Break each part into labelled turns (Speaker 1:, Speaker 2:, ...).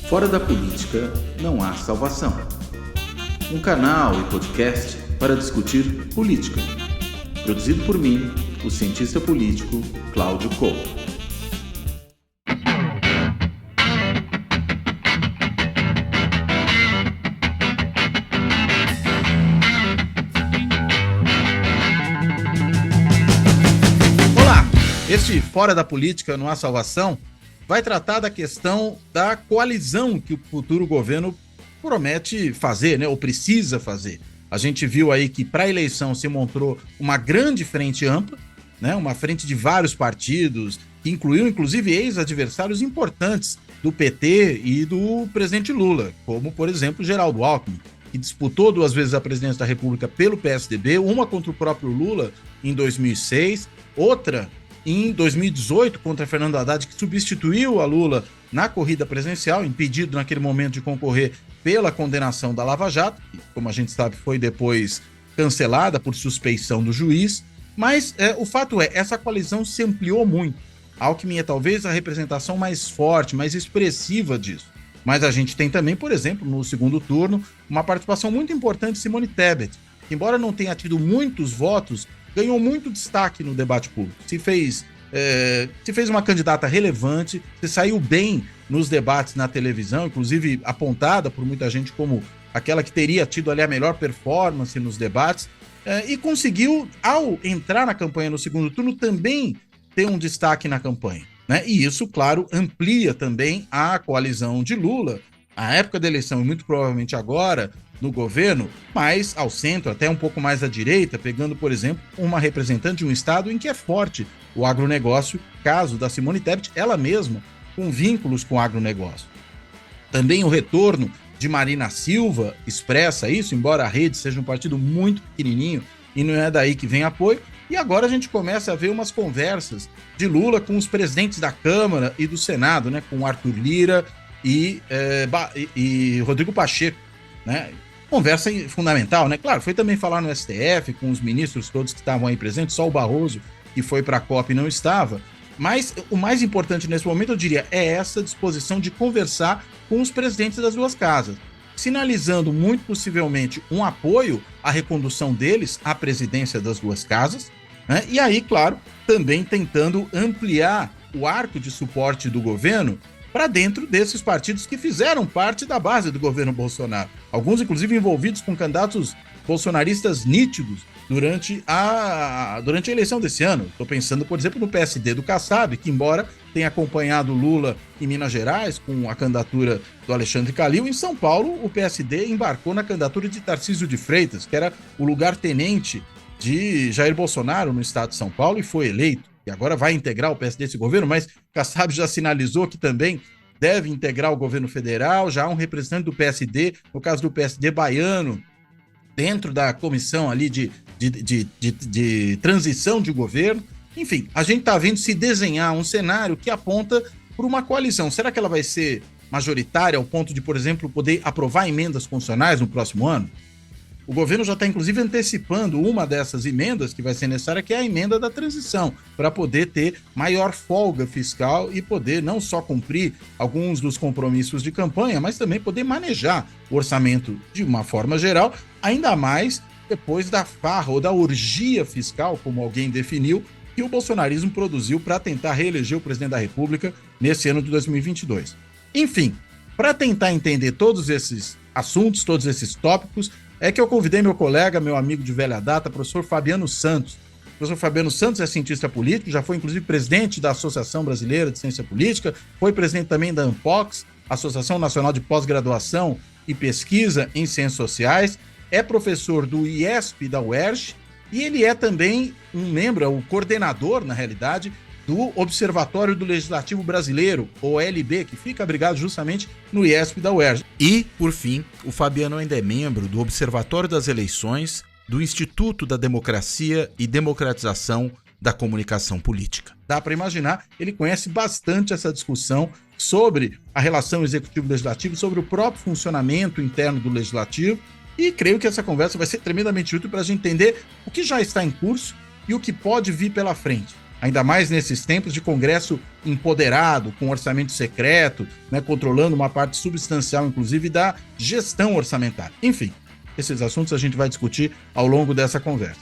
Speaker 1: Fora da política não há salvação. Um canal e podcast para discutir política. Produzido por mim, o cientista político Cláudio Couto.
Speaker 2: Olá! Este Fora da Política não há salvação vai tratar da questão da coalizão que o futuro governo promete fazer, ou precisa fazer. A gente viu aí que para a eleição se montou uma grande frente ampla, uma frente de vários partidos, que incluiu inclusive ex-adversários importantes do PT e do presidente Lula, como, por exemplo, Geraldo Alckmin, que disputou 2 vezes a presidência da República pelo PSDB, uma contra o próprio Lula em 2006, outra em 2018 contra Fernando Haddad, que substituiu a Lula na corrida presidencial, impedido naquele momento de concorrer pela condenação da Lava Jato, que, como a gente sabe, foi depois cancelada por suspeição do juiz. Mas o fato é, essa coalizão se ampliou muito. Alckmin é talvez a representação mais forte, mais expressiva disso. Mas a gente tem também, por exemplo, no segundo turno, uma participação muito importante de Simone Tebet, que, embora não tenha tido muitos votos, ganhou muito destaque no debate público. Se fez uma candidata relevante, se saiu bem nos debates na televisão, inclusive apontada por muita gente como aquela que teria tido ali a melhor performance nos debates, e conseguiu, ao entrar na campanha no segundo turno, também ter um destaque na campanha. E isso, claro, amplia também a coalizão de Lula, à época da eleição e muito provavelmente agora, no governo, mais ao centro, até um pouco mais à direita, pegando, por exemplo, uma representante de um estado em que é forte o agronegócio, caso da Simone Tebet, ela mesma, com vínculos com o agronegócio. Também o retorno de Marina Silva expressa isso, embora a Rede seja um partido muito pequenininho e não é daí que vem apoio. E agora a gente começa a ver umas conversas de Lula com os presidentes da Câmara e do Senado, com Arthur Lira e Rodrigo Pacheco, Conversa fundamental, Claro, foi também falar no STF com os ministros todos que estavam aí presentes, só o Barroso, que foi para a COP, não estava. Mas o mais importante nesse momento, eu diria, é essa disposição de conversar com os presidentes das duas casas, sinalizando muito possivelmente um apoio à recondução deles à presidência das duas casas, e aí, claro, também tentando ampliar o arco de suporte do governo para dentro desses partidos que fizeram parte da base do governo Bolsonaro. Alguns, inclusive, envolvidos com candidatos bolsonaristas nítidos durante a eleição desse ano. Estou pensando, por exemplo, no PSD do Kassab, que, embora tenha acompanhado Lula em Minas Gerais com a candidatura do Alexandre Calil, em São Paulo, o PSD embarcou na candidatura de Tarcísio de Freitas, que era o lugar-tenente de Jair Bolsonaro no estado de São Paulo, e foi eleito. E agora vai integrar o PSD esse governo, mas Kassab já sinalizou que também deve integrar o governo federal. Já há um representante do PSD, no caso do PSD baiano, dentro da comissão ali de transição de governo. Enfim, a gente está vendo se desenhar um cenário que aponta para uma coalizão. Será que ela vai ser majoritária ao ponto de, por exemplo, poder aprovar emendas constitucionais no próximo ano? O governo já está, inclusive, antecipando uma dessas emendas que vai ser necessária, que é a emenda da transição, para poder ter maior folga fiscal e poder não só cumprir alguns dos compromissos de campanha, mas também poder manejar o orçamento de uma forma geral, ainda mais depois da farra ou da orgia fiscal, como alguém definiu, que o bolsonarismo produziu para tentar reeleger o presidente da República nesse ano de 2022. Enfim, para tentar entender todos esses assuntos, todos esses tópicos, é que eu convidei meu colega, meu amigo de velha data, professor Fabiano Santos. O professor Fabiano Santos é cientista político, já foi inclusive presidente da Associação Brasileira de Ciência Política, foi presidente também da ANPOX, Associação Nacional de Pós-Graduação e Pesquisa em Ciências Sociais, é professor do IESP da UERJ e ele é também um membro, o coordenador, na realidade, do Observatório do Legislativo Brasileiro, OLB, que fica abrigado justamente no IESP da UERJ. E, por fim, o Fabiano ainda é membro do Observatório das Eleições, do Instituto da Democracia e Democratização da Comunicação Política. Dá para imaginar, ele conhece bastante essa discussão sobre a relação executivo-legislativo, sobre o próprio funcionamento interno do legislativo, e creio que essa conversa vai ser tremendamente útil para a gente entender o que já está em curso e o que pode vir pela frente. ainda mais nesses tempos de Congresso empoderado, com orçamento secreto, né, controlando uma parte substancial, inclusive, da gestão orçamentária. Enfim, esses assuntos a gente vai discutir ao longo dessa conversa.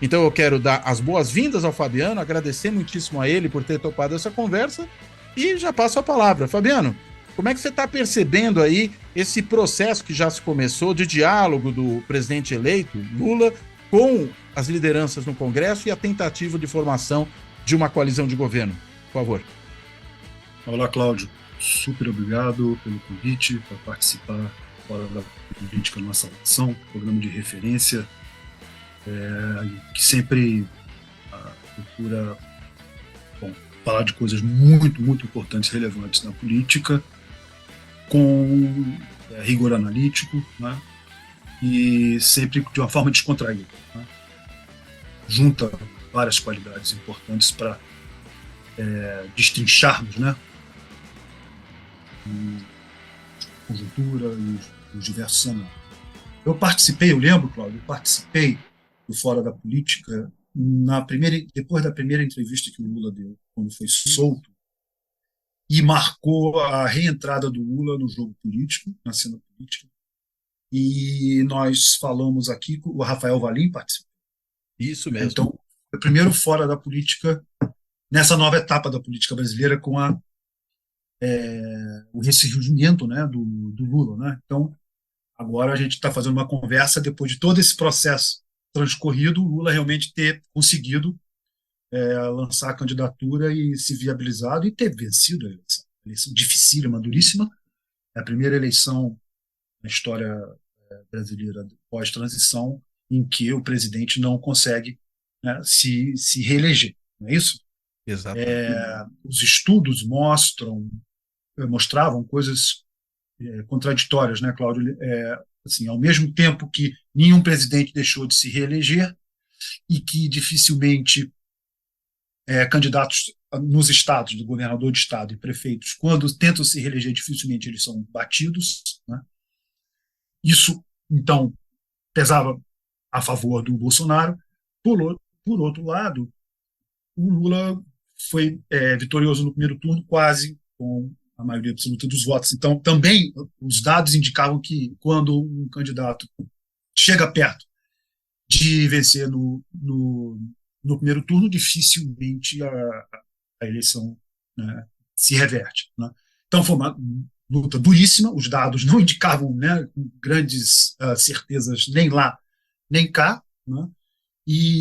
Speaker 2: Então eu quero dar as boas-vindas ao Fabiano, agradecer muitíssimo a ele por ter topado essa conversa e já passo a palavra. Fabiano, como é que você está percebendo aí esse processo que já se começou de diálogo do presidente eleito, Lula, com as lideranças no Congresso e a tentativa de formação de uma coalizão de governo? Por favor.
Speaker 3: Olá, Cláudio. Super obrigado pelo convite para participar fora da política numa salvação, programa de referência, que sempre procura falar de coisas muito, muito importantes, relevantes na política, com rigor analítico, né? E sempre de uma forma descontraída, né? Junta várias qualidades importantes para destrincharmos, né, a conjuntura e os diversos cenários. Eu lembro, Cláudio, do Fora da Política depois da primeira entrevista que o Lula deu, quando foi solto, e marcou a reentrada do Lula no jogo político, na cena política. E nós falamos aqui, o Rafael Valim participou.
Speaker 2: Isso mesmo.
Speaker 3: Então, o primeiro Fora da Política, nessa nova etapa da política brasileira, com o ressurgimento, né, do Lula, né? Então, agora a gente está fazendo uma conversa depois de todo esse processo transcorrido, o Lula realmente ter conseguido lançar a candidatura e se viabilizado e ter vencido a eleição. Eleição dificílima, duríssima. É a primeira eleição na história brasileira pós-transição em que o presidente não consegue, né, se reeleger, não é isso?
Speaker 2: Exatamente.
Speaker 3: Os estudos mostravam coisas contraditórias, né, Cláudio? Assim, ao mesmo tempo que nenhum presidente deixou de se reeleger e que dificilmente candidatos nos estados, do governador de estado e prefeitos, quando tentam se reeleger, dificilmente eles são batidos, né? Isso, então, pesava a favor do Bolsonaro. Por outro lado, o Lula foi vitorioso no primeiro turno, quase com a maioria absoluta dos votos. Então, também, os dados indicavam que quando um candidato chega perto de vencer no primeiro turno, dificilmente a eleição, né, se reverte, né? Então, foi uma luta duríssima, os dados não indicavam, né, com grandes certezas nem lá, nem cá, né?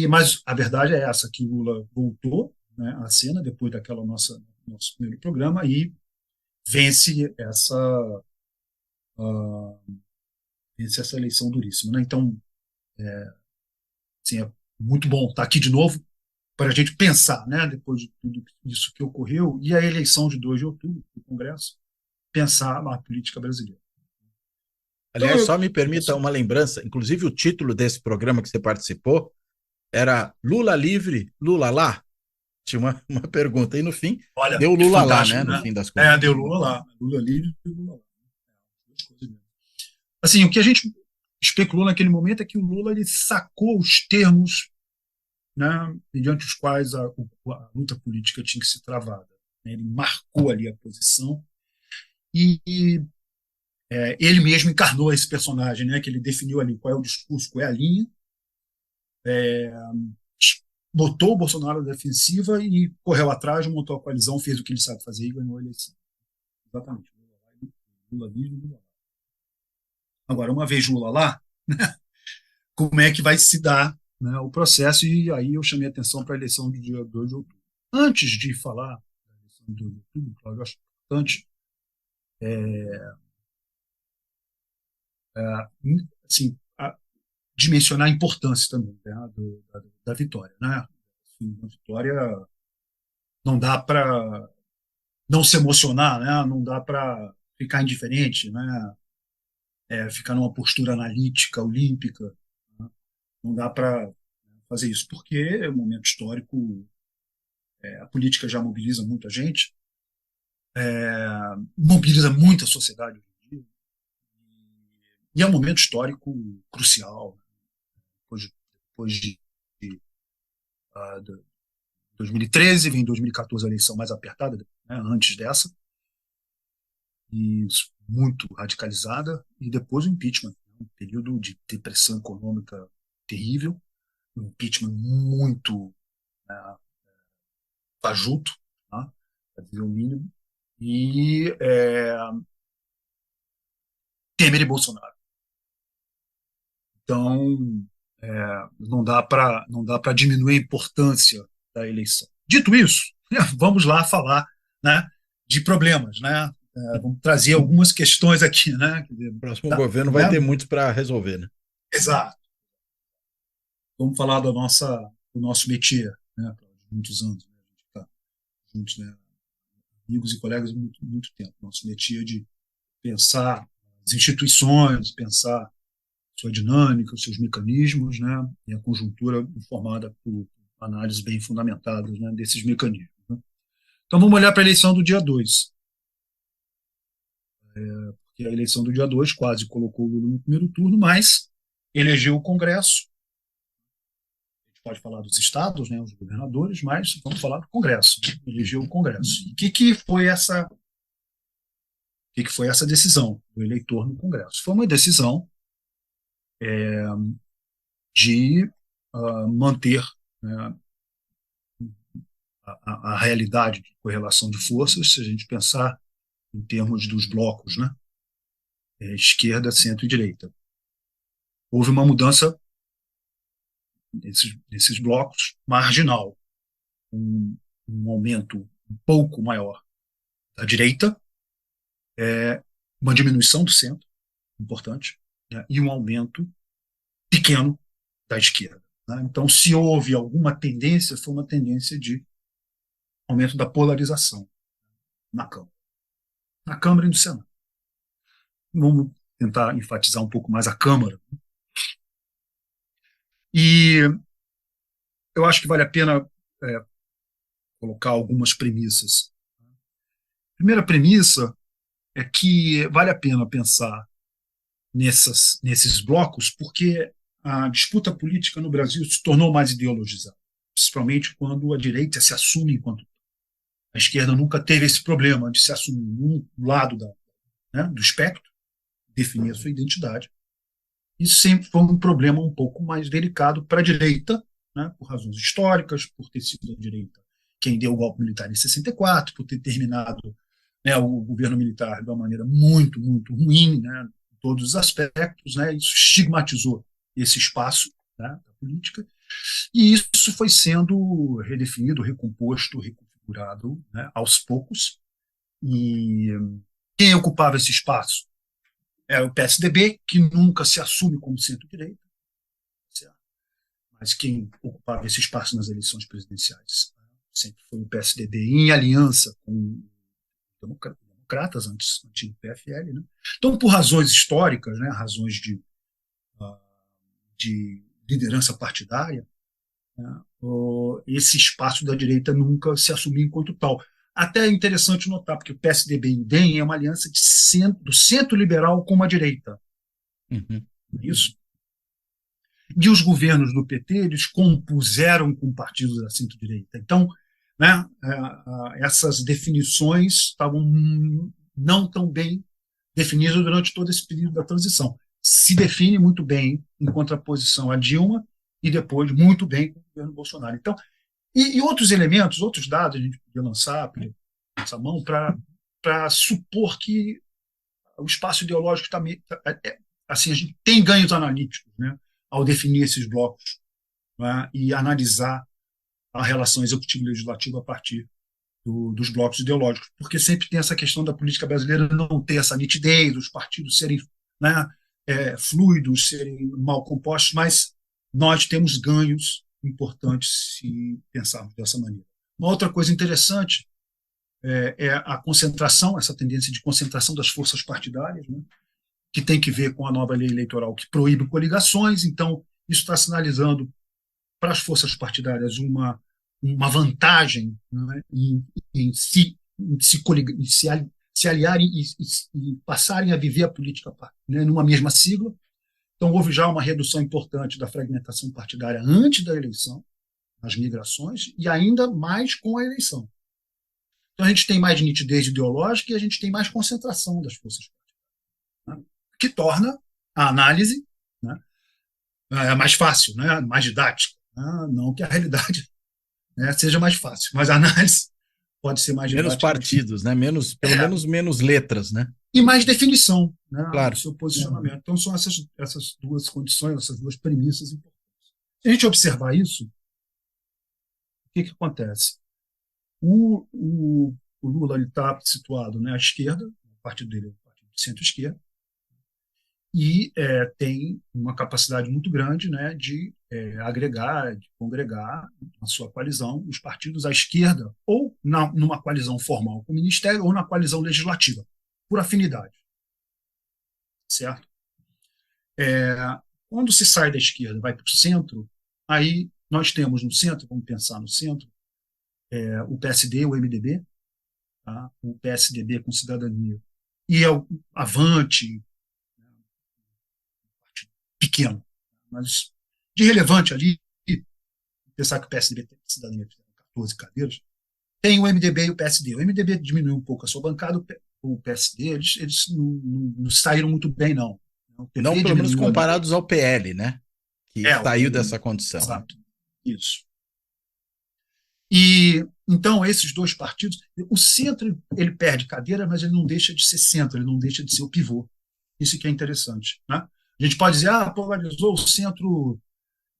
Speaker 3: Mas a verdade é essa, que o Lula voltou, né, à cena depois daquela nosso primeiro programa e vence essa eleição duríssima, né? Então, assim, é muito bom estar aqui de novo para a gente pensar, né, depois de tudo isso que ocorreu e a eleição de 2 de outubro do Congresso, pensar a política brasileira.
Speaker 2: Aliás, então, só me permita uma lembrança, inclusive o título desse programa que você participou era Lula livre, Lula lá? Tinha uma pergunta, e no fim,
Speaker 3: olha,
Speaker 2: deu Lula lá, né, no fim das contas.
Speaker 3: Deu Lula lá, Lula livre e Lula lá. Assim, o que a gente especulou naquele momento é que o Lula ele sacou os termos, né, mediante os quais a luta política tinha que ser travada, né? Ele marcou ali a posição e ele mesmo encarnou esse personagem, né, que ele definiu ali qual é o discurso, qual é a linha, botou o Bolsonaro na defensiva e correu atrás, montou a coalizão, fez o que ele sabe fazer e ganhou a eleição. Exatamente. Lula livre, Lula lá. Agora, uma vez Lula lá, né, como é que vai se dar, né, o processo? E aí eu chamei a atenção para a eleição do dia 2 de outubro. Antes de falar da eleição de 2 de outubro, Cláudio, eu acho importante assim, dimensionar a importância também, né, da vitória, né? Assim, a vitória não dá para não se emocionar, né? Não dá para ficar indiferente, né? Ficar numa postura analítica, olímpica, né? Não dá para fazer isso, porque é um momento histórico, a política já mobiliza muita gente, mobiliza muita sociedade hoje em dia, e é um momento histórico crucial, depois 2013, vem 2014 a eleição mais apertada, né, antes dessa, e muito radicalizada, e depois o impeachment, um período de depressão econômica terrível, um impeachment muito fajuto, tá, para dizer o mínimo, e Temer e Bolsonaro. Então, não dá para diminuir a importância da eleição. Dito isso, vamos lá falar, né, de problemas, né? Vamos trazer algumas questões aqui, né?
Speaker 2: O próximo governo vai ter muito para resolver, né?
Speaker 3: Exato. Vamos falar do nosso métier, né? Muitos anos, né? A gente está juntos, né? Amigos e colegas há muito, muito tempo. Nosso métier de pensar as instituições, pensar sua dinâmica, os seus mecanismos, né? E a conjuntura informada por análises bem fundamentadas, né, desses mecanismos. Né? Então vamos olhar para a eleição do dia 2. Porque a eleição do dia 2 quase colocou o Lula no primeiro turno, mas elegeu o Congresso. A gente pode falar dos estados, né, os governadores, mas vamos falar do Congresso. Elegeu o Congresso. E o que foi essa decisão do eleitor no Congresso? Foi uma decisão de manter, né, a realidade de correlação de forças, se a gente pensar em termos dos blocos, né, esquerda, centro e direita. Houve uma mudança nesses blocos marginal, um aumento um pouco maior da direita, uma diminuição do centro, importante, né, e um aumento pequeno da esquerda. Né? Então, se houve alguma tendência, foi uma tendência de aumento da polarização na Câmara e no Senado. Vamos tentar enfatizar um pouco mais a Câmara. E eu acho que vale a pena colocar algumas premissas. A primeira premissa é que vale a pena pensar nesses blocos, porque a disputa política no Brasil se tornou mais ideologizada, principalmente quando a direita se assume enquanto. A esquerda nunca teve esse problema de se assumir num lado do espectro, definir a sua identidade. Isso sempre foi um problema um pouco mais delicado para a direita, né, por razões históricas, por ter sido a direita quem deu o golpe militar em 64, por ter terminado, né, o governo militar de uma maneira muito, muito ruim, né, em todos os aspectos, né, isso estigmatizou esse espaço, né, da política, e isso foi sendo redefinido, recomposto, reconfigurado, né, aos poucos. E quem ocupava esse espaço é o PSDB, que nunca se assume como centro-direita, mas quem ocupava esse espaço nas eleições presidenciais sempre foi o PSDB, em aliança com democratas, antes do PFL. Né? Então, por razões históricas, né, razões de liderança partidária, né, esse espaço da direita nunca se assumiu enquanto tal. Até é interessante notar, porque o PSDB e o DEM é uma aliança do centro liberal com a direita.
Speaker 2: Uhum.
Speaker 3: Isso. E os governos do PT, eles compuseram com partidos da centro-direita. Então, né, essas definições estavam não tão bem definidas durante todo esse período da transição. Se define muito bem em contraposição a Dilma e depois muito bem com o governo Bolsonaro. Então, e outros elementos, outros dados a gente podia lançar essa mão para supor que o espaço ideológico também, assim, a gente tem ganhos analíticos, né, ao definir esses blocos, né, e analisar a relação executivo-legislativa a partir dos blocos ideológicos, porque sempre tem essa questão da política brasileira não ter essa nitidez, os partidos serem, né, fluidos, serem mal compostos, mas nós temos ganhos importantes se pensarmos dessa maneira. Uma outra coisa interessante é a concentração, essa tendência de concentração das forças partidárias, né, que tem que ver com a nova lei eleitoral que proíbe coligações. Então, isso está sinalizando para as forças partidárias uma vantagem, né, em se aliarem e passarem a viver a política, né, numa mesma sigla. Então, houve já uma redução importante da fragmentação partidária antes da eleição, nas migrações e ainda mais com a eleição. Então a gente tem mais nitidez ideológica e a gente tem mais concentração das forças políticas, né? Que torna a análise, né, mais fácil, né, mais didática. Né? Não que a realidade, né, seja mais fácil, mas a análise pode ser mais
Speaker 2: menos
Speaker 3: didática.
Speaker 2: Partidos, né? Pelo menos menos letras, né?
Speaker 3: E mais definição, né,
Speaker 2: claro,
Speaker 3: do seu posicionamento. Então são essas duas condições, essas duas premissas importantes. Se a gente observar isso, o que acontece? O Lula está situado, né, à esquerda, o partido dele é um partido de centro-esquerda, e tem uma capacidade muito grande, né, de agregar, de congregar na sua coalizão os partidos à esquerda, ou numa coalizão formal com o Ministério, ou na coalizão legislativa, por afinidade. Certo? Quando se sai da esquerda e vai para o centro, aí nós temos no centro, vamos pensar no centro, o PSD, o MDB, tá? O PSDB com Cidadania, e o Avante, pequeno, mas de relevante ali, pensar que o PSDB tem Cidadania, 14 cadeiras, tem o MDB e o PSD. O MDB diminuiu um pouco a sua bancada, o PSD, eles não saíram muito bem, não.
Speaker 2: Não, pelo menos comparados ao PL, né? Que saiu dessa condição.
Speaker 3: Exato, isso. E então esses dois partidos, o centro ele perde cadeira, mas ele não deixa de ser centro, ele não deixa de ser o pivô. Isso que é interessante, né? A gente pode dizer, polarizou, o centro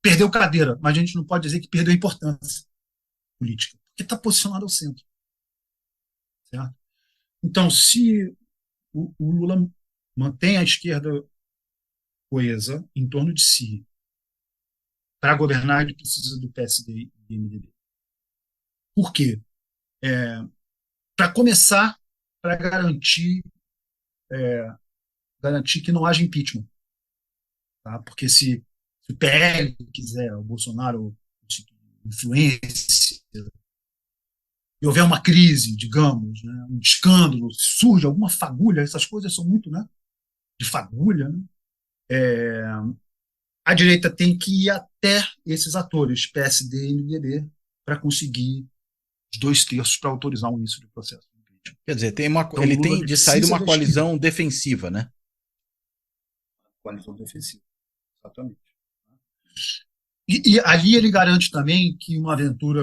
Speaker 3: perdeu cadeira, mas a gente não pode dizer que perdeu importância política, porque está posicionado ao centro. Certo? Então, se o Lula mantém a esquerda coesa em torno de si, para governar ele precisa do PSD e do MDB. Por quê? Para começar, para garantir que não haja impeachment. Tá? Porque se o PL quiser, o Bolsonaro influência, e houver uma crise, digamos, né, um escândalo, surge alguma fagulha, essas coisas são muito, né, de fagulha, né? A direita tem que ir até esses atores, PSD e MDB, para conseguir os 2/3 para autorizar o início do processo.
Speaker 2: Quer dizer, então, ele tem de sair de uma coalizão defensiva, né?
Speaker 3: Coalizão defensiva, exatamente. E ali ele garante também que uma aventura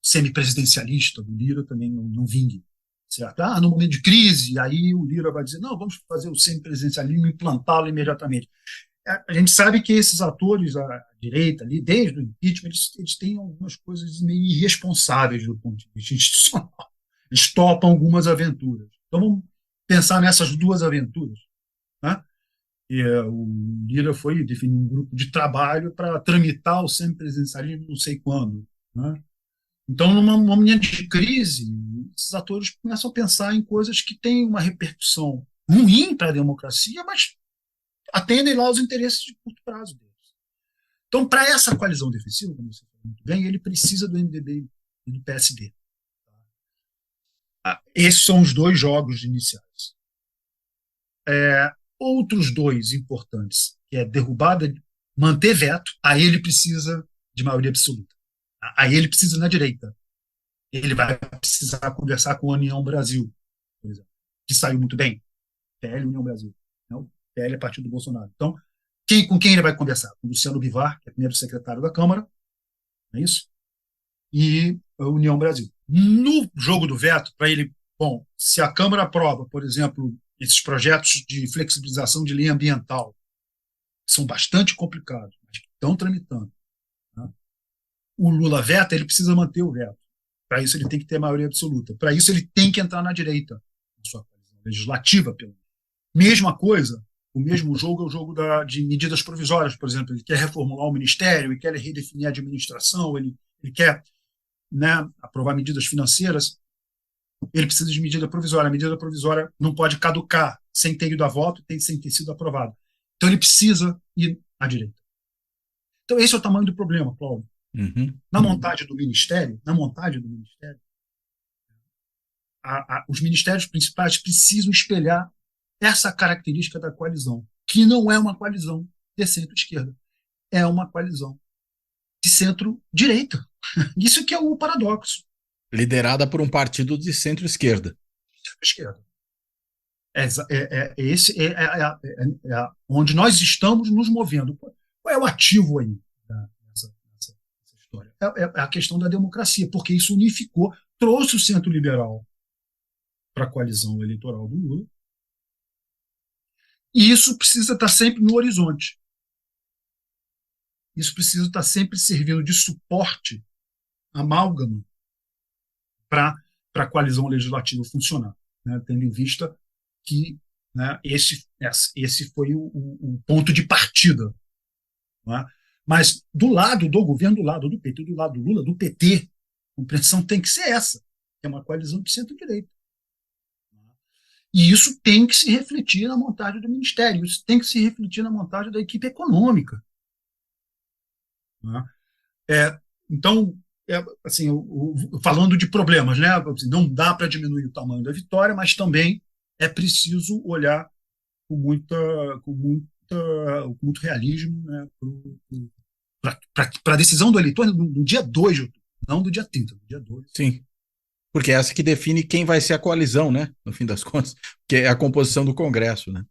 Speaker 3: semipresidencialista do Lira também não vingue. Certo? No momento de crise, aí o Lira vai dizer, não, vamos fazer o semipresidencialismo e implantá-lo imediatamente. A gente sabe que esses atores à direita, ali, desde o impeachment, eles têm algumas coisas meio irresponsáveis do ponto de vista institucional. Eles topam algumas aventuras. Então vamos pensar nessas duas aventuras. Né? O Lira foi definir um grupo de trabalho para tramitar o semipresidencialismo não sei quando. Né? Então, num momento de crise, esses atores começam a pensar em coisas que têm uma repercussão ruim para a democracia, mas atendem lá os interesses de curto prazo deles. Então, para essa coalizão defensiva, como você falou muito bem, ele precisa do MDB e do PSD. Esses são os dois jogos iniciais. Outros dois importantes, que é derrubada, manter veto, aí ele precisa de maioria absoluta. Aí ele precisa na direita. Ele vai precisar conversar com a União Brasil, por exemplo, que saiu muito bem. PL União Brasil. Não? PL é partido do Bolsonaro. Então, com quem ele vai conversar? Com Luciano Bivar, que é primeiro secretário da Câmara, não é isso? E a União Brasil. No jogo do veto, para ele, bom, se a Câmara aprova, por exemplo, esses projetos de flexibilização de lei ambiental, que são bastante complicados, mas que estão tramitando, né? O Lula veta, ele precisa manter o veto. Para isso ele tem que ter maioria absoluta. Para isso ele tem que entrar na direita, na sua coalizão legislativa, pelo menos. Mesma coisa, o mesmo jogo é o jogo de medidas provisórias, por exemplo. Ele quer reformular o ministério, ele quer redefinir a administração, ele quer, né, aprovar medidas financeiras. Ele precisa de medida provisória. A medida provisória não pode caducar sem ter ido a voto, sem ter sido aprovado. Então ele precisa ir à direita. Então esse é o tamanho do problema, Cláudio.
Speaker 2: Uhum.
Speaker 3: Na montagem do ministério, os ministérios principais precisam espelhar essa característica da coalizão, que não é uma coalizão de centro-esquerda, é uma coalizão de centro-direita. Isso que é o paradoxo.
Speaker 2: Liderada por um partido de centro-esquerda.
Speaker 3: Esquerda. Onde nós estamos nos movendo. Qual é o ativo aí nessa história? É a questão da democracia, porque isso unificou, trouxe o centro liberal para a coalizão eleitoral do Lula, e isso precisa estar sempre no horizonte. Isso precisa estar sempre servindo de suporte, amálgama, para a coalizão legislativa funcionar, né? Tendo em vista que, né, esse foi o ponto de partida. Né? Mas do lado do governo, do lado do PT, do lado do Lula, do PT, a compreensão tem que ser essa, que é uma coalizão de centro-direita. E isso tem que se refletir na montagem do ministério, isso tem que se refletir na montagem da equipe econômica. Né? Então, assim, falando de problemas, né? Não dá para diminuir o tamanho da vitória, mas também é preciso olhar com muito realismo, né, para a decisão do eleitor no dia 2 de outubro, não do dia 30, do dia 2.
Speaker 2: Sim. Porque é essa que define quem vai ser a coalizão, né? No fim das contas, que é a composição do Congresso, né?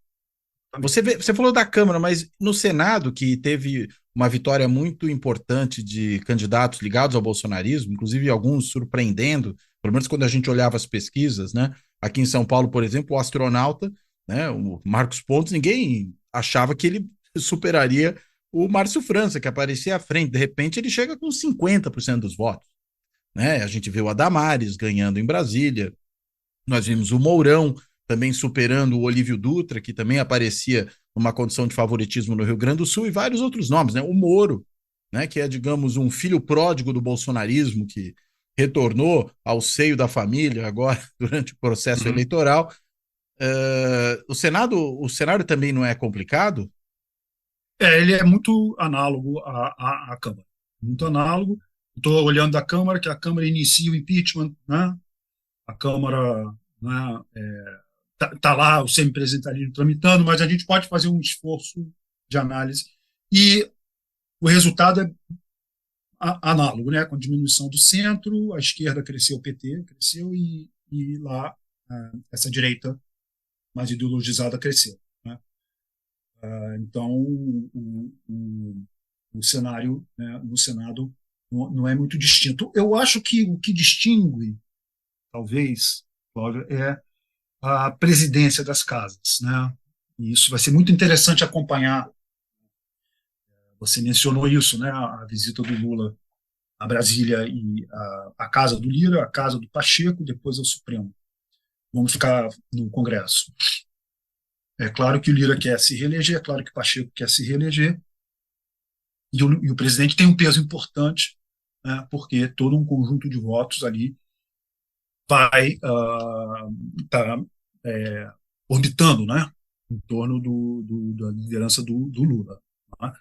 Speaker 2: Você falou da Câmara, mas no Senado, que teve uma vitória muito importante de candidatos ligados ao bolsonarismo, inclusive alguns surpreendendo, pelo menos quando a gente olhava as pesquisas, né? Aqui em São Paulo, por exemplo, o astronauta, né? O Marcos Pontes, ninguém achava que ele superaria o Márcio França, que aparecia à frente. De repente, ele chega com 50% dos votos. Né? A gente viu a Damares ganhando em Brasília, nós vimos o Mourão também superando o Olívio Dutra, que também aparecia numa condição de favoritismo no Rio Grande do Sul, e vários outros nomes, né? O Moro, né? Que é, digamos, um filho pródigo do bolsonarismo, que retornou ao seio da família agora durante o processo eleitoral. O cenário também não é complicado?
Speaker 3: Ele é muito análogo à Câmara, muito análogo. Estou olhando a Câmara, que a Câmara inicia o impeachment, né? A Câmara, né, tá lá o semipresidencialismo tramitando, mas a gente pode fazer um esforço de análise. E o resultado é análogo, né? Com diminuição do centro, a esquerda cresceu, o PT cresceu, e lá essa direita mais ideologizada cresceu. Né? Então, o cenário, né, no Senado não é muito distinto. Eu acho que o que distingue, talvez, Cláudio, é a presidência das casas, né? E isso vai ser muito interessante acompanhar. Você mencionou isso, né? A visita do Lula a Brasília e a casa do Lira, a casa do Pacheco, depois ao Supremo. Vamos ficar no Congresso. É claro que o Lira quer se reeleger, é claro que o Pacheco quer se reeleger, e o presidente tem um peso importante, né, porque todo um conjunto de votos ali vai tá orbitando, né, em torno da liderança do Lula. Né?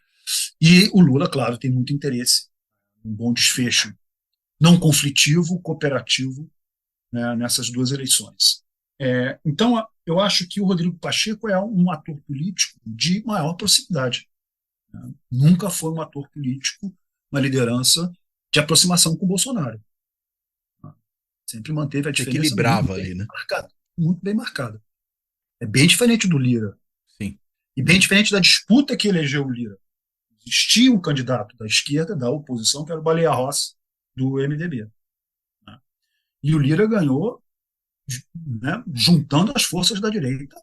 Speaker 3: E o Lula, claro, tem muito interesse, um bom desfecho não conflitivo, cooperativo, né, nessas duas eleições. Então, eu acho que o Rodrigo Pacheco é um ator político de maior proximidade. Né? Nunca foi um ator político, uma liderança de aproximação com o Bolsonaro. Sempre manteve a diferença
Speaker 2: equilibrava ali, né?
Speaker 3: Muito bem marcada. É bem diferente do Lira.
Speaker 2: Sim.
Speaker 3: E bem diferente da disputa que elegeu o Lira. Existia um candidato da esquerda, da oposição, que era o Baleia Rossi, do MDB. Né? E o Lira ganhou, né, juntando as forças da direita,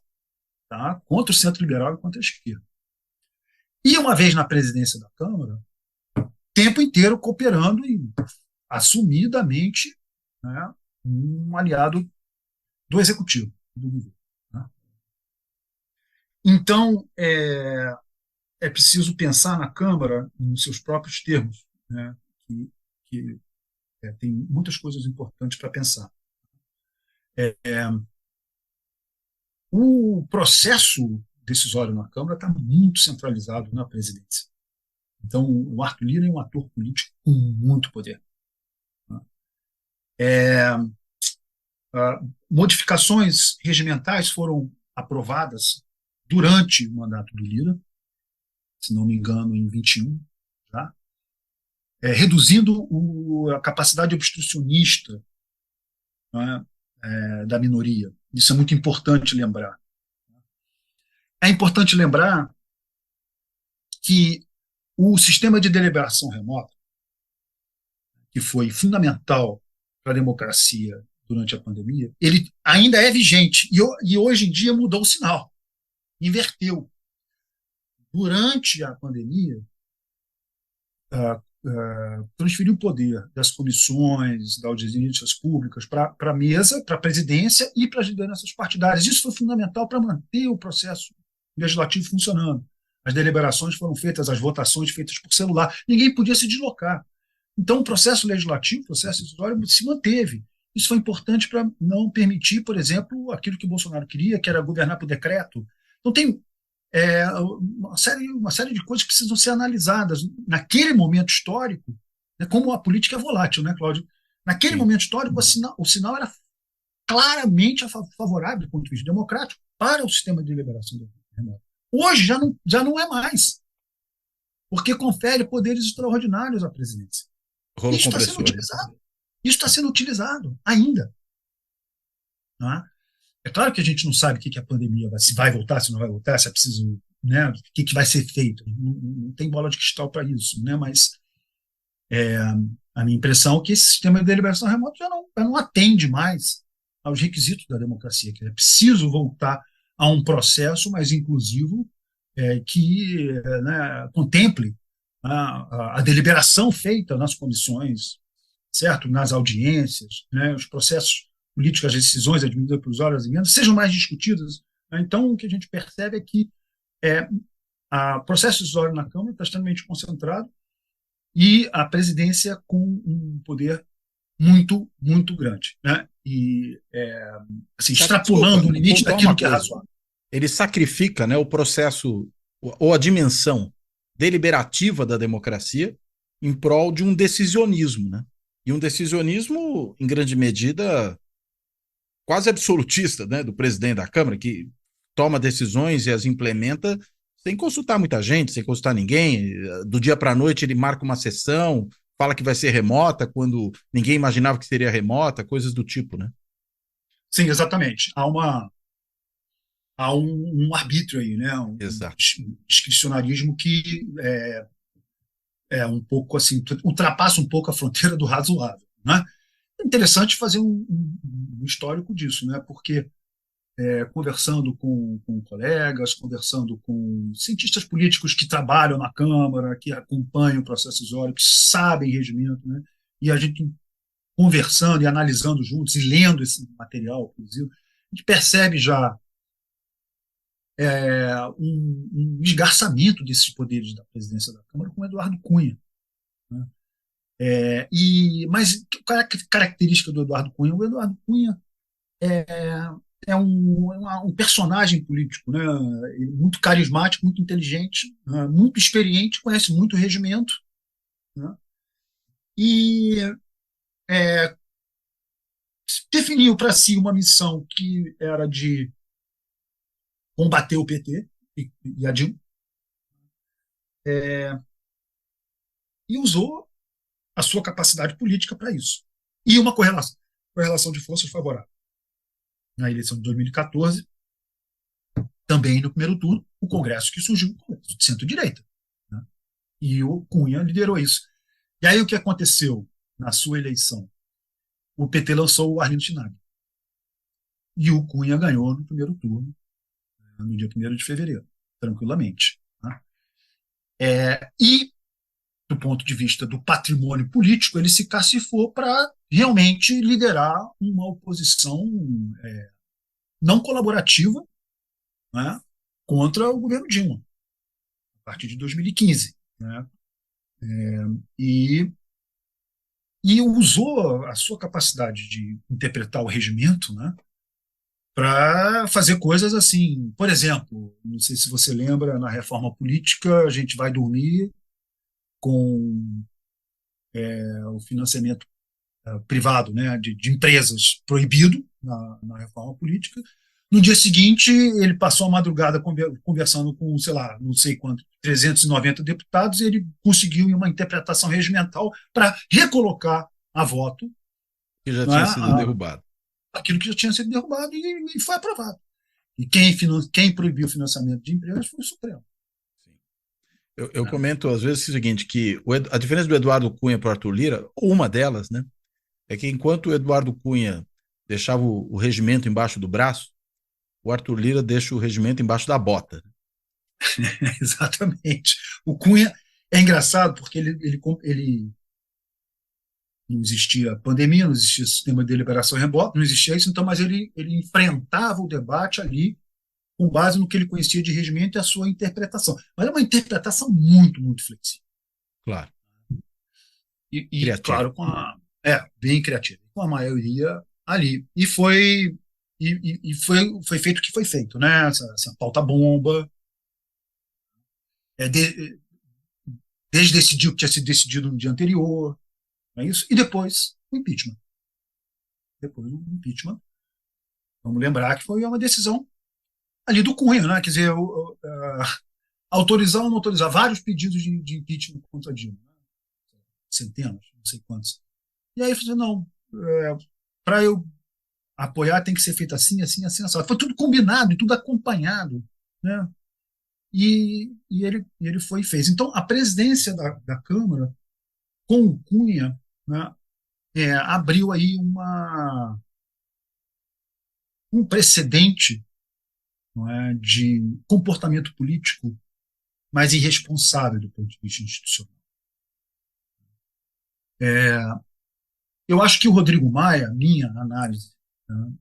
Speaker 3: tá, contra o centro liberal e contra a esquerda. E uma vez na presidência da Câmara, o tempo inteiro cooperando e assumidamente, né, um aliado do executivo, do governo. Né? Então, é preciso pensar na Câmara nos seus próprios termos, né, que tem muitas coisas importantes para pensar. O processo decisório na Câmara está muito centralizado na presidência. Então, o Arthur Lira é um ator político com muito poder. Modificações regimentais foram aprovadas durante o mandato do Lira, se não me engano, em 21, tá? reduzindo a capacidade obstrucionista, né, da minoria. Isso é muito importante lembrar. É importante lembrar que o sistema de deliberação remota, que foi fundamental para a democracia durante a pandemia, ele ainda é vigente e hoje em dia mudou o sinal, inverteu. Durante a pandemia, transferiu o poder das comissões, das audiências públicas para a mesa, para a presidência e para as lideranças partidárias. Isso foi fundamental para manter o processo legislativo funcionando. As deliberações foram feitas, as votações feitas por celular. Ninguém podia se deslocar. Então, o processo legislativo, o processo decisório se manteve. Isso foi importante para não permitir, por exemplo, aquilo que o Bolsonaro queria, que era governar por decreto. Então, tem uma série de coisas que precisam ser analisadas. Naquele momento histórico, né, como a política é volátil, né, Cláudio? Naquele
Speaker 2: Sim.
Speaker 3: momento histórico, o sinal era claramente favorável do ponto de vista democrático para o sistema de deliberação remota. Hoje já não é mais, porque confere poderes extraordinários à presidência.
Speaker 2: Rolo
Speaker 3: Isso está sendo
Speaker 2: compressor.
Speaker 3: utilizado. Isso está sendo utilizado ainda. Não é? É claro que a gente não sabe o que a pandemia se vai voltar, se não vai voltar, se é preciso, né, o que vai ser feito. Não tem bola de cristal para isso, né? Mas a minha impressão é que esse sistema de deliberação remota já não atende mais aos requisitos da democracia, que é preciso voltar a um processo mais inclusivo que né, contemple a deliberação feita nas comissões, certo? Nas audiências, né, os processos políticos, as decisões, as medidas provisórias, as emendas, sejam mais discutidas. Né? Então, o que a gente percebe é que o processo decisório na Câmara está extremamente concentrado e a presidência com um poder muito, muito grande. Né? E, assim, extrapolando o limite daquilo que é razoável.
Speaker 2: Ele sacrifica, né, o processo ou a dimensão deliberativa da democracia em prol de um decisionismo, né? E um decisionismo, em grande medida, quase absolutista, né, do presidente da Câmara, que toma decisões e as implementa sem consultar muita gente, sem consultar ninguém. Do dia para a noite ele marca uma sessão, fala que vai ser remota, quando ninguém imaginava que seria remota, coisas do tipo, né?
Speaker 3: Sim, exatamente. Há um arbítrio aí, né? Um
Speaker 2: Exato.
Speaker 3: discricionarismo que um pouco assim, ultrapassa um pouco a fronteira do razoável. Né? É interessante fazer um histórico disso, né? Porque conversando com colegas, conversando com cientistas políticos que trabalham na Câmara, que acompanham o processo decisório, que sabem regimento, né? E a gente conversando e analisando juntos e lendo esse material, inclusive, a gente percebe já um esgarçamento desses poderes da presidência da Câmara com o Eduardo Cunha. Né? Mas qual é a característica do Eduardo Cunha? O Eduardo Cunha é um personagem político, né? Muito carismático, muito inteligente, né? Muito experiente, conhece muito o regimento, né? E definiu para si uma missão que era de combater o PT e a Dilma, e usou a sua capacidade política para isso. E uma correlação de forças favorável. Na eleição de 2014, também no primeiro turno, o Congresso que surgiu, o Congresso de centro-direita. Né? E o Cunha liderou isso. E aí o que aconteceu na sua eleição? O PT lançou o Arlindo Chinaglia. E o Cunha ganhou no primeiro turno, no dia 1º de fevereiro, tranquilamente. Né? E, do ponto de vista do patrimônio político, ele se cacifou para realmente liderar uma oposição não colaborativa, né, contra o governo Dilma, a partir de 2015. Né? E usou a sua capacidade de interpretar o regimento, né, para fazer coisas assim. Por exemplo, não sei se você lembra, na reforma política, a gente vai dormir com o financiamento privado, né, de empresas proibido na reforma política, No dia seguinte, ele passou a madrugada conversando com, sei lá, não sei quanto, 390 deputados, e ele conseguiu uma interpretação regimental para recolocar a voto,
Speaker 2: Que já
Speaker 3: né,
Speaker 2: tinha sido derrubado.
Speaker 3: aquilo que já tinha sido derrubado e foi aprovado. E quem proibiu o financiamento de empresas foi o Supremo.
Speaker 2: Eu comento às vezes o seguinte, que a diferença do Eduardo Cunha para o Arthur Lira, ou uma delas, né, é que enquanto o Eduardo Cunha deixava o regimento embaixo do braço, o Arthur Lira deixa o regimento embaixo da bota.
Speaker 3: Exatamente. O Cunha é engraçado porque ele não existia pandemia, não existia sistema de deliberação remota, não existia isso, então, mas ele enfrentava o debate ali com base no que ele conhecia de regimento e a sua interpretação. Mas é uma interpretação muito, muito flexível.
Speaker 2: Claro.
Speaker 3: E claro, bem criativa, com a maioria ali. E foi feito o que foi feito, né? Essa pauta-bomba. Desde decidiu o que tinha sido decidido no dia anterior, não é isso? E depois o impeachment. Vamos lembrar que foi uma decisão ali do Cunha, né? Quer dizer, autorizar ou não autorizar vários pedidos de impeachment contra Dilma, né? Centenas, não sei quantos. E aí falou, não, para eu apoiar tem que ser feito assim, assim, assim, assim. Foi tudo combinado e tudo acompanhado, né? E ele foi e fez. Então, a presidência da Câmara, com o Cunha, né, abriu aí um precedente, não é, de comportamento político mais irresponsável do ponto de vista institucional. Eu acho que o Rodrigo Maia, minha análise, né,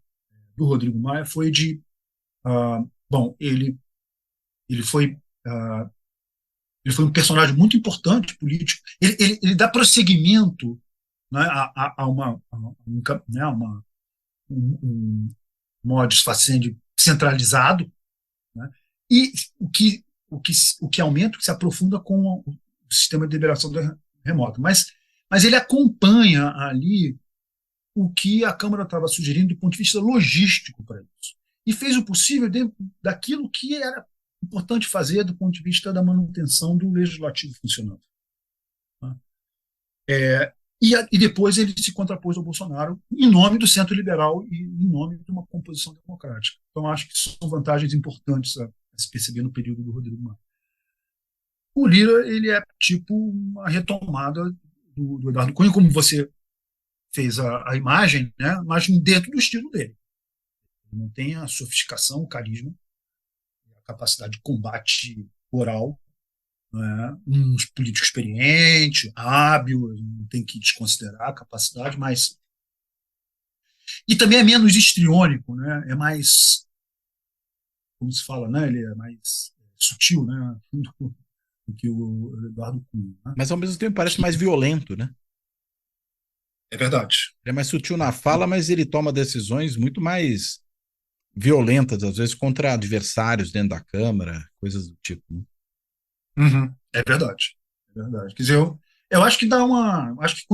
Speaker 3: do Rodrigo Maia foi de... bom, ele foi um personagem muito importante político. Ele dá prosseguimento, né, a um modus facendi centralizado, né, e o que aumenta, o que se aprofunda com o sistema de deliberação remota. Mas ele acompanha ali o que a Câmara estava sugerindo do ponto de vista logístico para isso. E fez o possível dentro daquilo que era importante fazer do ponto de vista da manutenção do legislativo funcionando. E depois ele se contrapôs ao Bolsonaro em nome do centro liberal e em nome de uma composição democrática. Então, acho que são vantagens importantes a se perceber no período do Rodrigo Maia. O Lira, ele é tipo uma retomada do Eduardo Cunha, como você fez a imagem, né, mas dentro do estilo dele. Ele não tem a sofisticação, o carisma, a capacidade de combate oral, né, um político experiente, hábil, não tem que desconsiderar a capacidade, mas... E também é menos histriônico, né, é mais, como se fala, né, ele é mais sutil, né, do que o Eduardo Cunha. Né?
Speaker 2: Mas ao mesmo tempo parece mais violento, né?
Speaker 3: É verdade.
Speaker 2: Ele é mais sutil na fala, mas ele toma decisões muito mais violentas, às vezes contra adversários dentro da Câmara, coisas do tipo. Né?
Speaker 3: É verdade. É verdade. Quer dizer, eu acho que dá acho que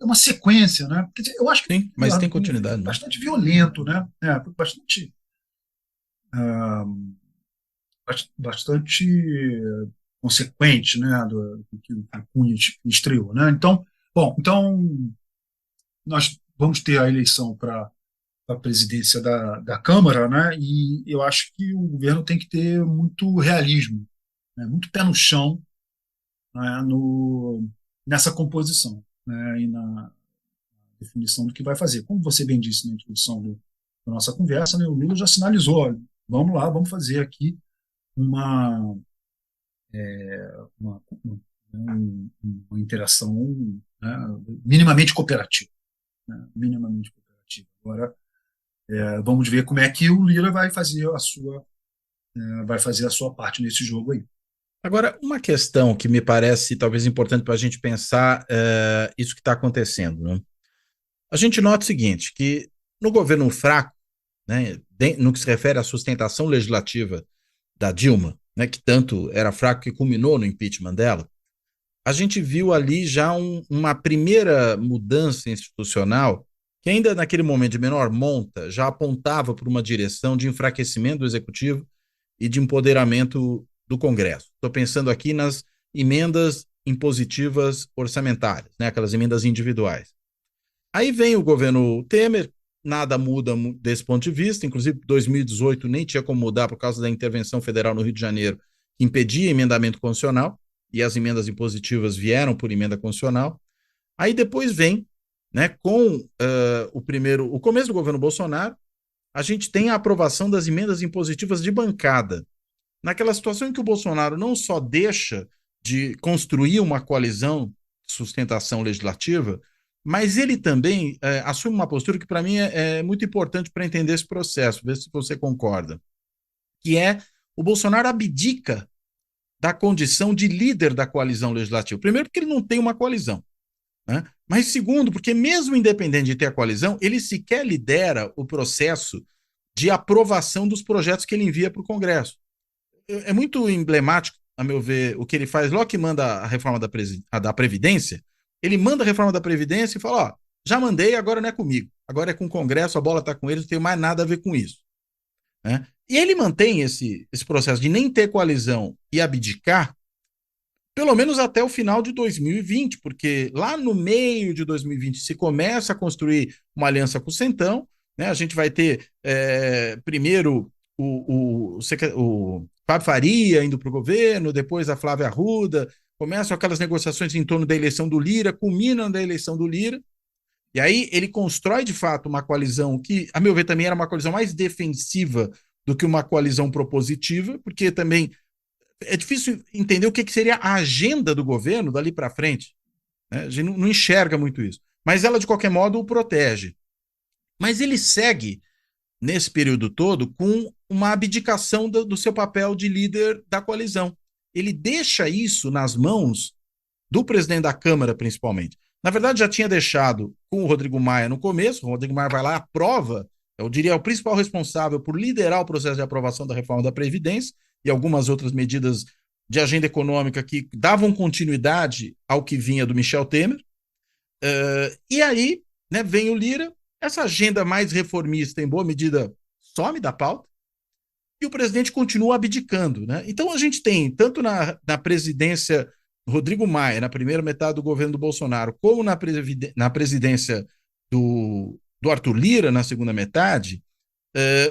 Speaker 3: é uma sequência, né? Quer dizer, eu acho que
Speaker 2: sim, mas tem continuidade.
Speaker 3: Bastante violento, né? Bastante consequente, né? Do que o Cunha estreou, né? Então, nós vamos ter a eleição para a presidência da Câmara, né? E eu acho que o governo tem que ter muito realismo, né? Muito pé no chão, né? Nessa composição, né? E na definição do que vai fazer. Como você bem disse na introdução da nossa conversa, né? O Lula já sinalizou, olha, vamos lá, vamos fazer aqui uma interação, né? minimamente cooperativa. Né? Minimamente cooperativa. Agora, vamos ver como é que o Lira vai fazer a sua parte nesse jogo aí.
Speaker 2: Agora, uma questão que me parece talvez importante para a gente pensar isso que está acontecendo. Né? A gente nota o seguinte, que no governo fraco, né, no que se refere à sustentação legislativa da Dilma, né, que tanto era fraco que culminou no impeachment dela, a gente viu ali já uma primeira mudança institucional que ainda naquele momento de menor monta, já apontava para uma direção de enfraquecimento do executivo e de empoderamento do Congresso. Estou pensando aqui nas emendas impositivas orçamentárias, né, aquelas emendas individuais. Aí vem o governo Temer, nada muda desse ponto de vista, inclusive 2018 nem tinha como mudar por causa da intervenção federal no Rio de Janeiro, que impedia emendamento constitucional, e as emendas impositivas vieram por emenda constitucional. Aí depois vem, né, com o começo do governo Bolsonaro, a gente tem a aprovação das emendas impositivas de bancada. Naquela situação em que o Bolsonaro não só deixa de construir uma coalizão de sustentação legislativa, mas ele também assume uma postura que, para mim, é muito importante para entender esse processo, ver se você concorda, que é o Bolsonaro abdica da condição de líder da coalizão legislativa. Primeiro, porque ele não tem uma coalizão, né? Mas segundo, porque mesmo independente de ter a coalizão, ele sequer lidera o processo de aprovação dos projetos que ele envia para o Congresso. É muito emblemático, a meu ver, o que ele faz logo que manda a reforma da Previdência. Ele manda a reforma da Previdência e fala, ó, já mandei, agora não é comigo, agora é com o Congresso, a bola está com eles, não tem mais nada a ver com isso, né? E ele mantém esse processo de nem ter coalizão e abdicar, pelo menos até o final de 2020, porque lá no meio de 2020 se começa a construir uma aliança com o Centrão, né? A gente vai ter primeiro o Fábio Faria indo para o governo, depois a Flávia Arruda, começam aquelas negociações em torno da eleição do Lira, culminam na eleição do Lira, e aí ele constrói de fato uma coalizão que, a meu ver, também era uma coalizão mais defensiva do que uma coalizão propositiva, porque também é difícil entender o que seria a agenda do governo dali para frente, né? A gente não enxerga muito isso. Mas ela, de qualquer modo, o protege. Mas ele segue, nesse período todo, com uma abdicação do seu papel de líder da coalizão. Ele deixa isso nas mãos do presidente da Câmara, principalmente. Na verdade, já tinha deixado com o Rodrigo Maia no começo. O Rodrigo Maia vai lá, aprova, eu diria, o principal responsável por liderar o processo de aprovação da reforma da Previdência e algumas outras medidas de agenda econômica que davam continuidade ao que vinha do Michel Temer. E aí, né, vem o Lira, essa agenda mais reformista, em boa medida, some da pauta, e o presidente continua abdicando, né? Então a gente tem, tanto na presidência Rodrigo Maia, na primeira metade do governo do Bolsonaro, como na presidência do Arthur Lira, na segunda metade,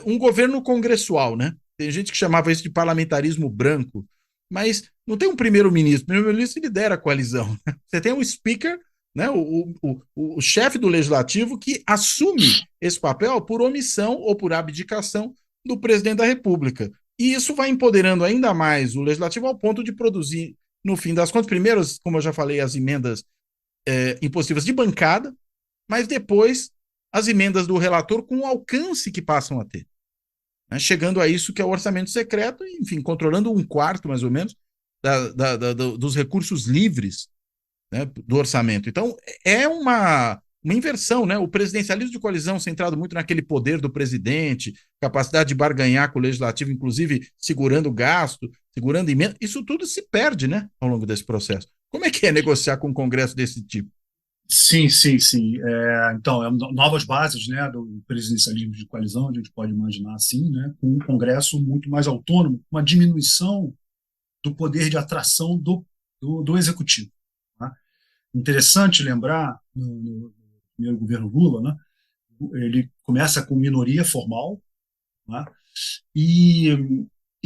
Speaker 2: um governo congressual, né? Tem gente que chamava isso de parlamentarismo branco, mas não tem um primeiro-ministro. O primeiro-ministro lidera a coalizão. Você tem um speaker, né, o chefe do legislativo, que assume esse papel por omissão ou por abdicação do presidente da República. E isso vai empoderando ainda mais o legislativo ao ponto de produzir, no fim das contas, primeiro, como eu já falei, as emendas impositivas de bancada, mas depois as emendas do relator com o alcance que passam a ter, né? Chegando a isso que é o orçamento secreto, enfim, controlando um quarto, mais ou menos, dos recursos livres, né, do orçamento. Então, é uma inversão, né? O presidencialismo de coalizão centrado muito naquele poder do presidente, capacidade de barganhar com o legislativo, inclusive segurando gasto, segurando emenda, isso tudo se perde, né, ao longo desse processo. Como é que é negociar com um congresso desse tipo?
Speaker 3: Sim, sim, sim. Então, novas bases, né, do presidencialismo de coalizão, a gente pode imaginar assim, né, com um Congresso muito mais autônomo, uma diminuição do poder de atração do Executivo, tá? Interessante lembrar, no primeiro governo Lula, né, ele começa com minoria formal, né, e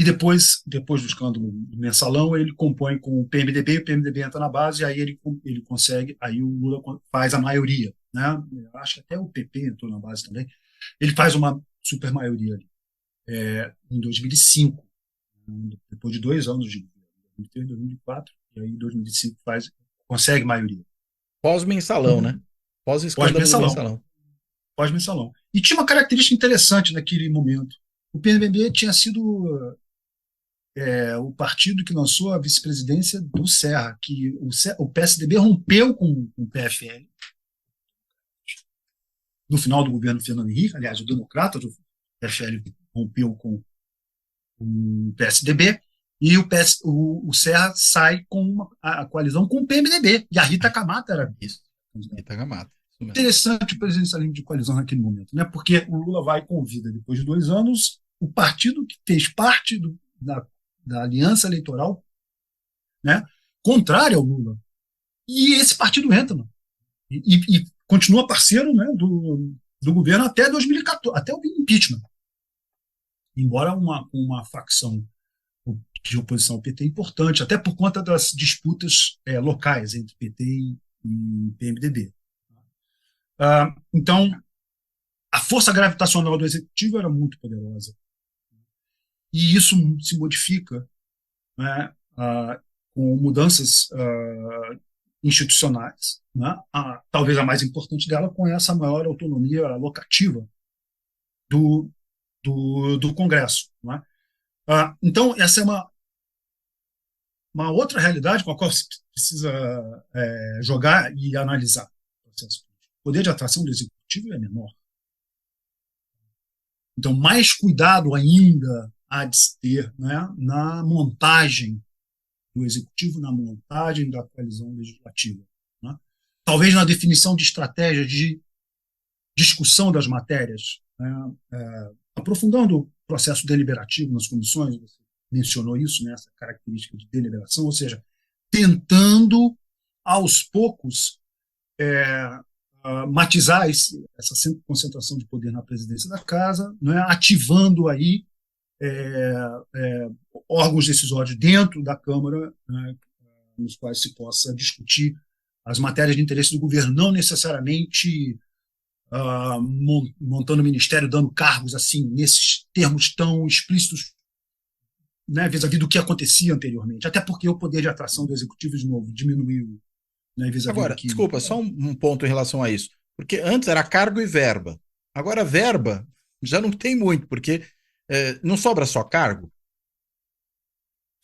Speaker 3: depois do escândalo do Mensalão, ele compõe com o PMDB entra na base, e aí ele consegue, aí o Lula faz a maioria, né? Eu acho que até o PP entrou na base também. Ele faz uma super maioria ali, em 2005, depois de 2 anos de 2003, 2004, e aí em 2005 consegue maioria.
Speaker 2: Pós-mensalão, né? Pós-escândalo do Mensalão.
Speaker 3: Pós-mensalão. E tinha uma característica interessante naquele momento. O PMDB tinha sido o partido que lançou a vice-presidência do Serra, que o PSDB rompeu com o PFL no final do governo Fernando Henrique. Aliás, o democrata do PFL rompeu com o PSDB, e o Serra sai com a coalizão com o PMDB, e a Rita Camata era
Speaker 2: isso. Rita Camata.
Speaker 3: Interessante o presidencialismo de coalizão naquele momento, né? Porque o Lula vai e convida, depois de 2 anos, o partido que fez parte da aliança eleitoral, né, contrária ao Lula. E esse partido entra, mano, e continua parceiro, né, do governo até 2014, até o impeachment. Embora uma facção de oposição ao PT importante, até por conta das disputas locais entre PT e PMDB. Então, a força gravitacional do executivo era muito poderosa. E isso se modifica, né, com mudanças institucionais, né, talvez a mais importante dela, com essa maior autonomia locativa do Congresso. Né? Então, essa é uma outra realidade com a qual se precisa jogar e analisar o processo. O poder de atração do executivo é menor. Então, mais cuidado ainda há de se ter, né, na montagem do executivo, na montagem da coalizão legislativa. Né? Talvez na definição de estratégias de discussão das matérias, né, aprofundando o processo deliberativo nas comissões, você mencionou isso, né, essa característica de deliberação, ou seja, tentando, aos poucos, matizar essa concentração de poder na presidência da casa, né, ativando aí órgãos decisórios dentro da Câmara, né, nos quais se possa discutir as matérias de interesse do governo, não necessariamente montando ministério, dando cargos assim nesses termos tão explícitos, né, vis-à-vis do que acontecia anteriormente, até porque o poder de atração do executivo, de novo, diminuiu. Né,
Speaker 2: Agora, desculpa, só um ponto em relação a isso, porque antes era cargo e verba, agora verba já não tem muito, porque não sobra só cargo?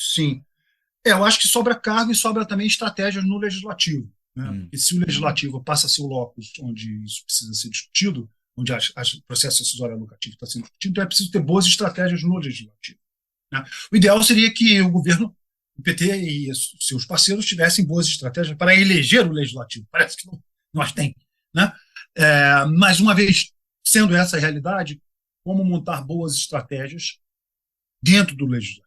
Speaker 3: Sim. Eu acho que sobra cargo e sobra também estratégias no legislativo. Né? Porque se o legislativo passa a ser o locus onde isso precisa ser discutido, onde o processo decisório alocativo está sendo discutido, então é preciso ter boas estratégias no legislativo. Né? O ideal seria que o governo, o PT e seus parceiros tivessem boas estratégias para eleger o legislativo. Parece que não as têm. Né? Mas, uma vez sendo essa a realidade, como montar boas estratégias dentro do legislativo.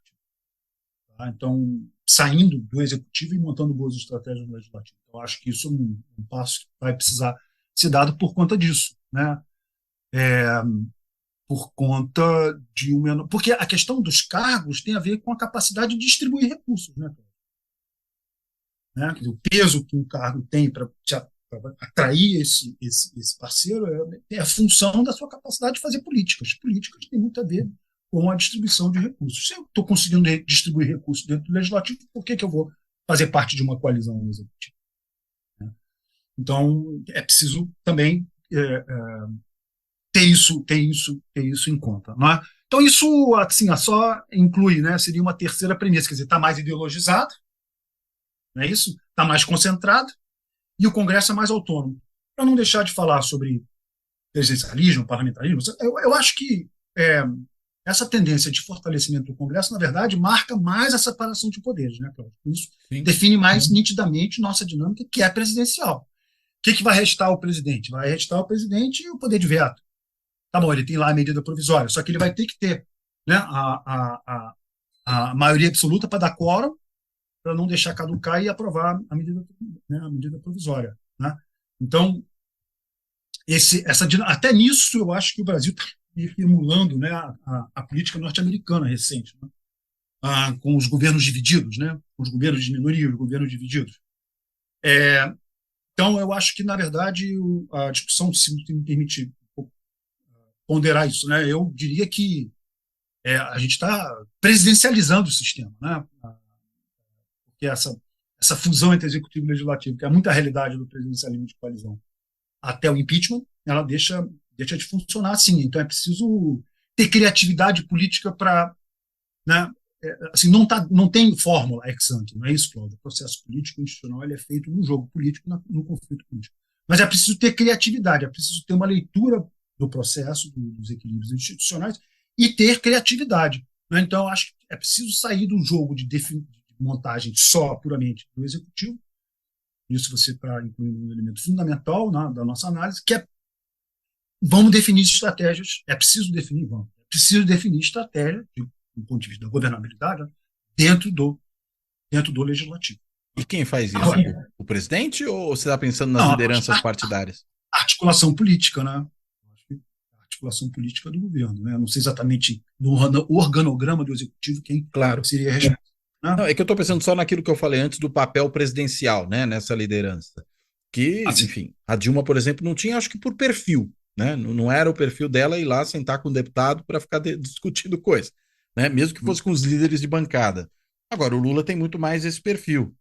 Speaker 3: Tá? Então, saindo do executivo e montando boas estratégias no legislativo. Eu acho que isso é um passo que vai precisar ser dado por conta disso. Né? Por conta de porque a questão dos cargos tem a ver com a capacidade de distribuir recursos. Né? O peso que um cargo tem para atrair esse parceiro é a função da sua capacidade de fazer políticas. Políticas têm muito a ver com a distribuição de recursos. Se eu estou conseguindo distribuir recursos dentro do legislativo, por que eu vou fazer parte de uma coalizão no executivo? Então, é preciso também ter isso em conta. Não é? Então, isso assim, só inclui, né, seria uma terceira premissa, quer dizer, está mais ideologizado, não é isso? Está mais concentrado, e o Congresso é mais autônomo. Para não deixar de falar sobre presidencialismo, parlamentarismo, eu acho que essa tendência de fortalecimento do Congresso, na verdade, marca mais a separação de poderes. Né, Cláudio? Isso define mais nitidamente nossa dinâmica, que é presidencial. O que vai restar ao presidente? Vai restar ao presidente o poder de veto. Tá bom, ele tem lá a medida provisória, só que ele vai ter que ter, né, a maioria absoluta para dar quórum, para não deixar caducar e aprovar a medida provisória. Né? Então, até nisso eu acho que o Brasil está emulando, né, a política norte-americana recente, né? Com os governos divididos, né? Os governos de minoria, os governos divididos. Então, eu acho que, na verdade, a discussão, se me permite ponderar isso, né? Eu diria que a gente está presidencializando o sistema, né? Porque essa fusão entre executivo e legislativo, que é muita realidade do presidencialismo de coalizão, até o impeachment, ela deixa de funcionar assim. Então é preciso ter criatividade política para, né, assim, não tem fórmula ex ante, não é isso, Cláudio? O processo político institucional ele é feito no jogo político, no conflito político. Mas é preciso ter criatividade, é preciso ter uma leitura do processo, dos equilíbrios institucionais e ter criatividade. Né? Então, eu acho que é preciso sair do jogo de montagem só puramente do executivo isso você está incluindo um elemento fundamental da nossa análise, que é vamos definir estratégias, é preciso definir estratégia, do ponto de vista da governabilidade, né, dentro do legislativo.
Speaker 2: E quem faz isso?
Speaker 3: Agora,
Speaker 2: O presidente ou você está pensando nas
Speaker 3: não,
Speaker 2: lideranças partidárias?
Speaker 3: a articulação política, né? A articulação política do governo, né? Não sei exatamente no organograma do executivo quem
Speaker 2: Claro.
Speaker 3: seria responsável. Né?
Speaker 2: Não, é que eu estou pensando só naquilo que eu falei antes do papel presidencial, né, nessa liderança. Que,
Speaker 3: Assim,
Speaker 2: enfim, a Dilma, por exemplo, não tinha, acho que por perfil, né? Não era o perfil dela ir lá sentar com o deputado para ficar discutindo coisa, né? Mesmo que fosse com os líderes de bancada. Agora, o Lula tem muito mais esse perfil,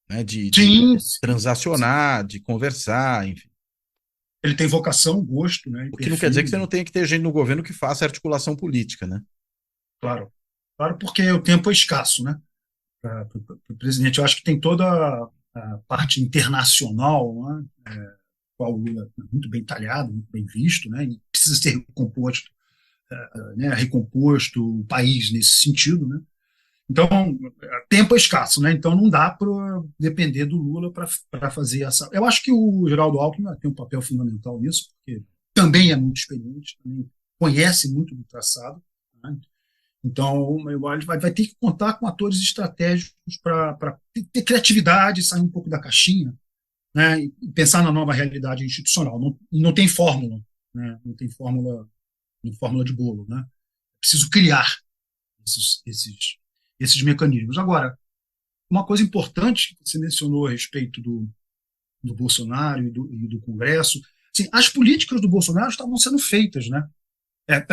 Speaker 2: né? De
Speaker 3: sim,
Speaker 2: transacionar, de conversar, enfim.
Speaker 3: ele tem vocação, gosto, né?
Speaker 2: O que não quer dizer que você não tenha que ter gente no governo que faça articulação política, né?
Speaker 3: Claro, claro, porque o tempo é escasso, né? Para o presidente, eu acho que tem toda a parte internacional, né? Qual o Lula é muito bem talhado, muito bem visto, né? E precisa ser recomposto, né? Recomposto o país nesse sentido, né? Então, tempo é escasso, né? Então não dá para depender do Lula para fazer essa. Eu acho que o Geraldo Alckmin tem um papel fundamental nisso, porque também é muito experiente, também conhece muito do traçado, né? Então, ele vai ter que contar com atores estratégicos para ter criatividade, sair um pouco da caixinha, né? E pensar na nova realidade institucional. Não tem fórmula, né? Não tem fórmula de bolo, né? É preciso criar esses mecanismos. Agora, uma coisa importante que você mencionou a respeito do Bolsonaro e do Congresso, assim, as políticas do Bolsonaro estavam sendo feitas, né?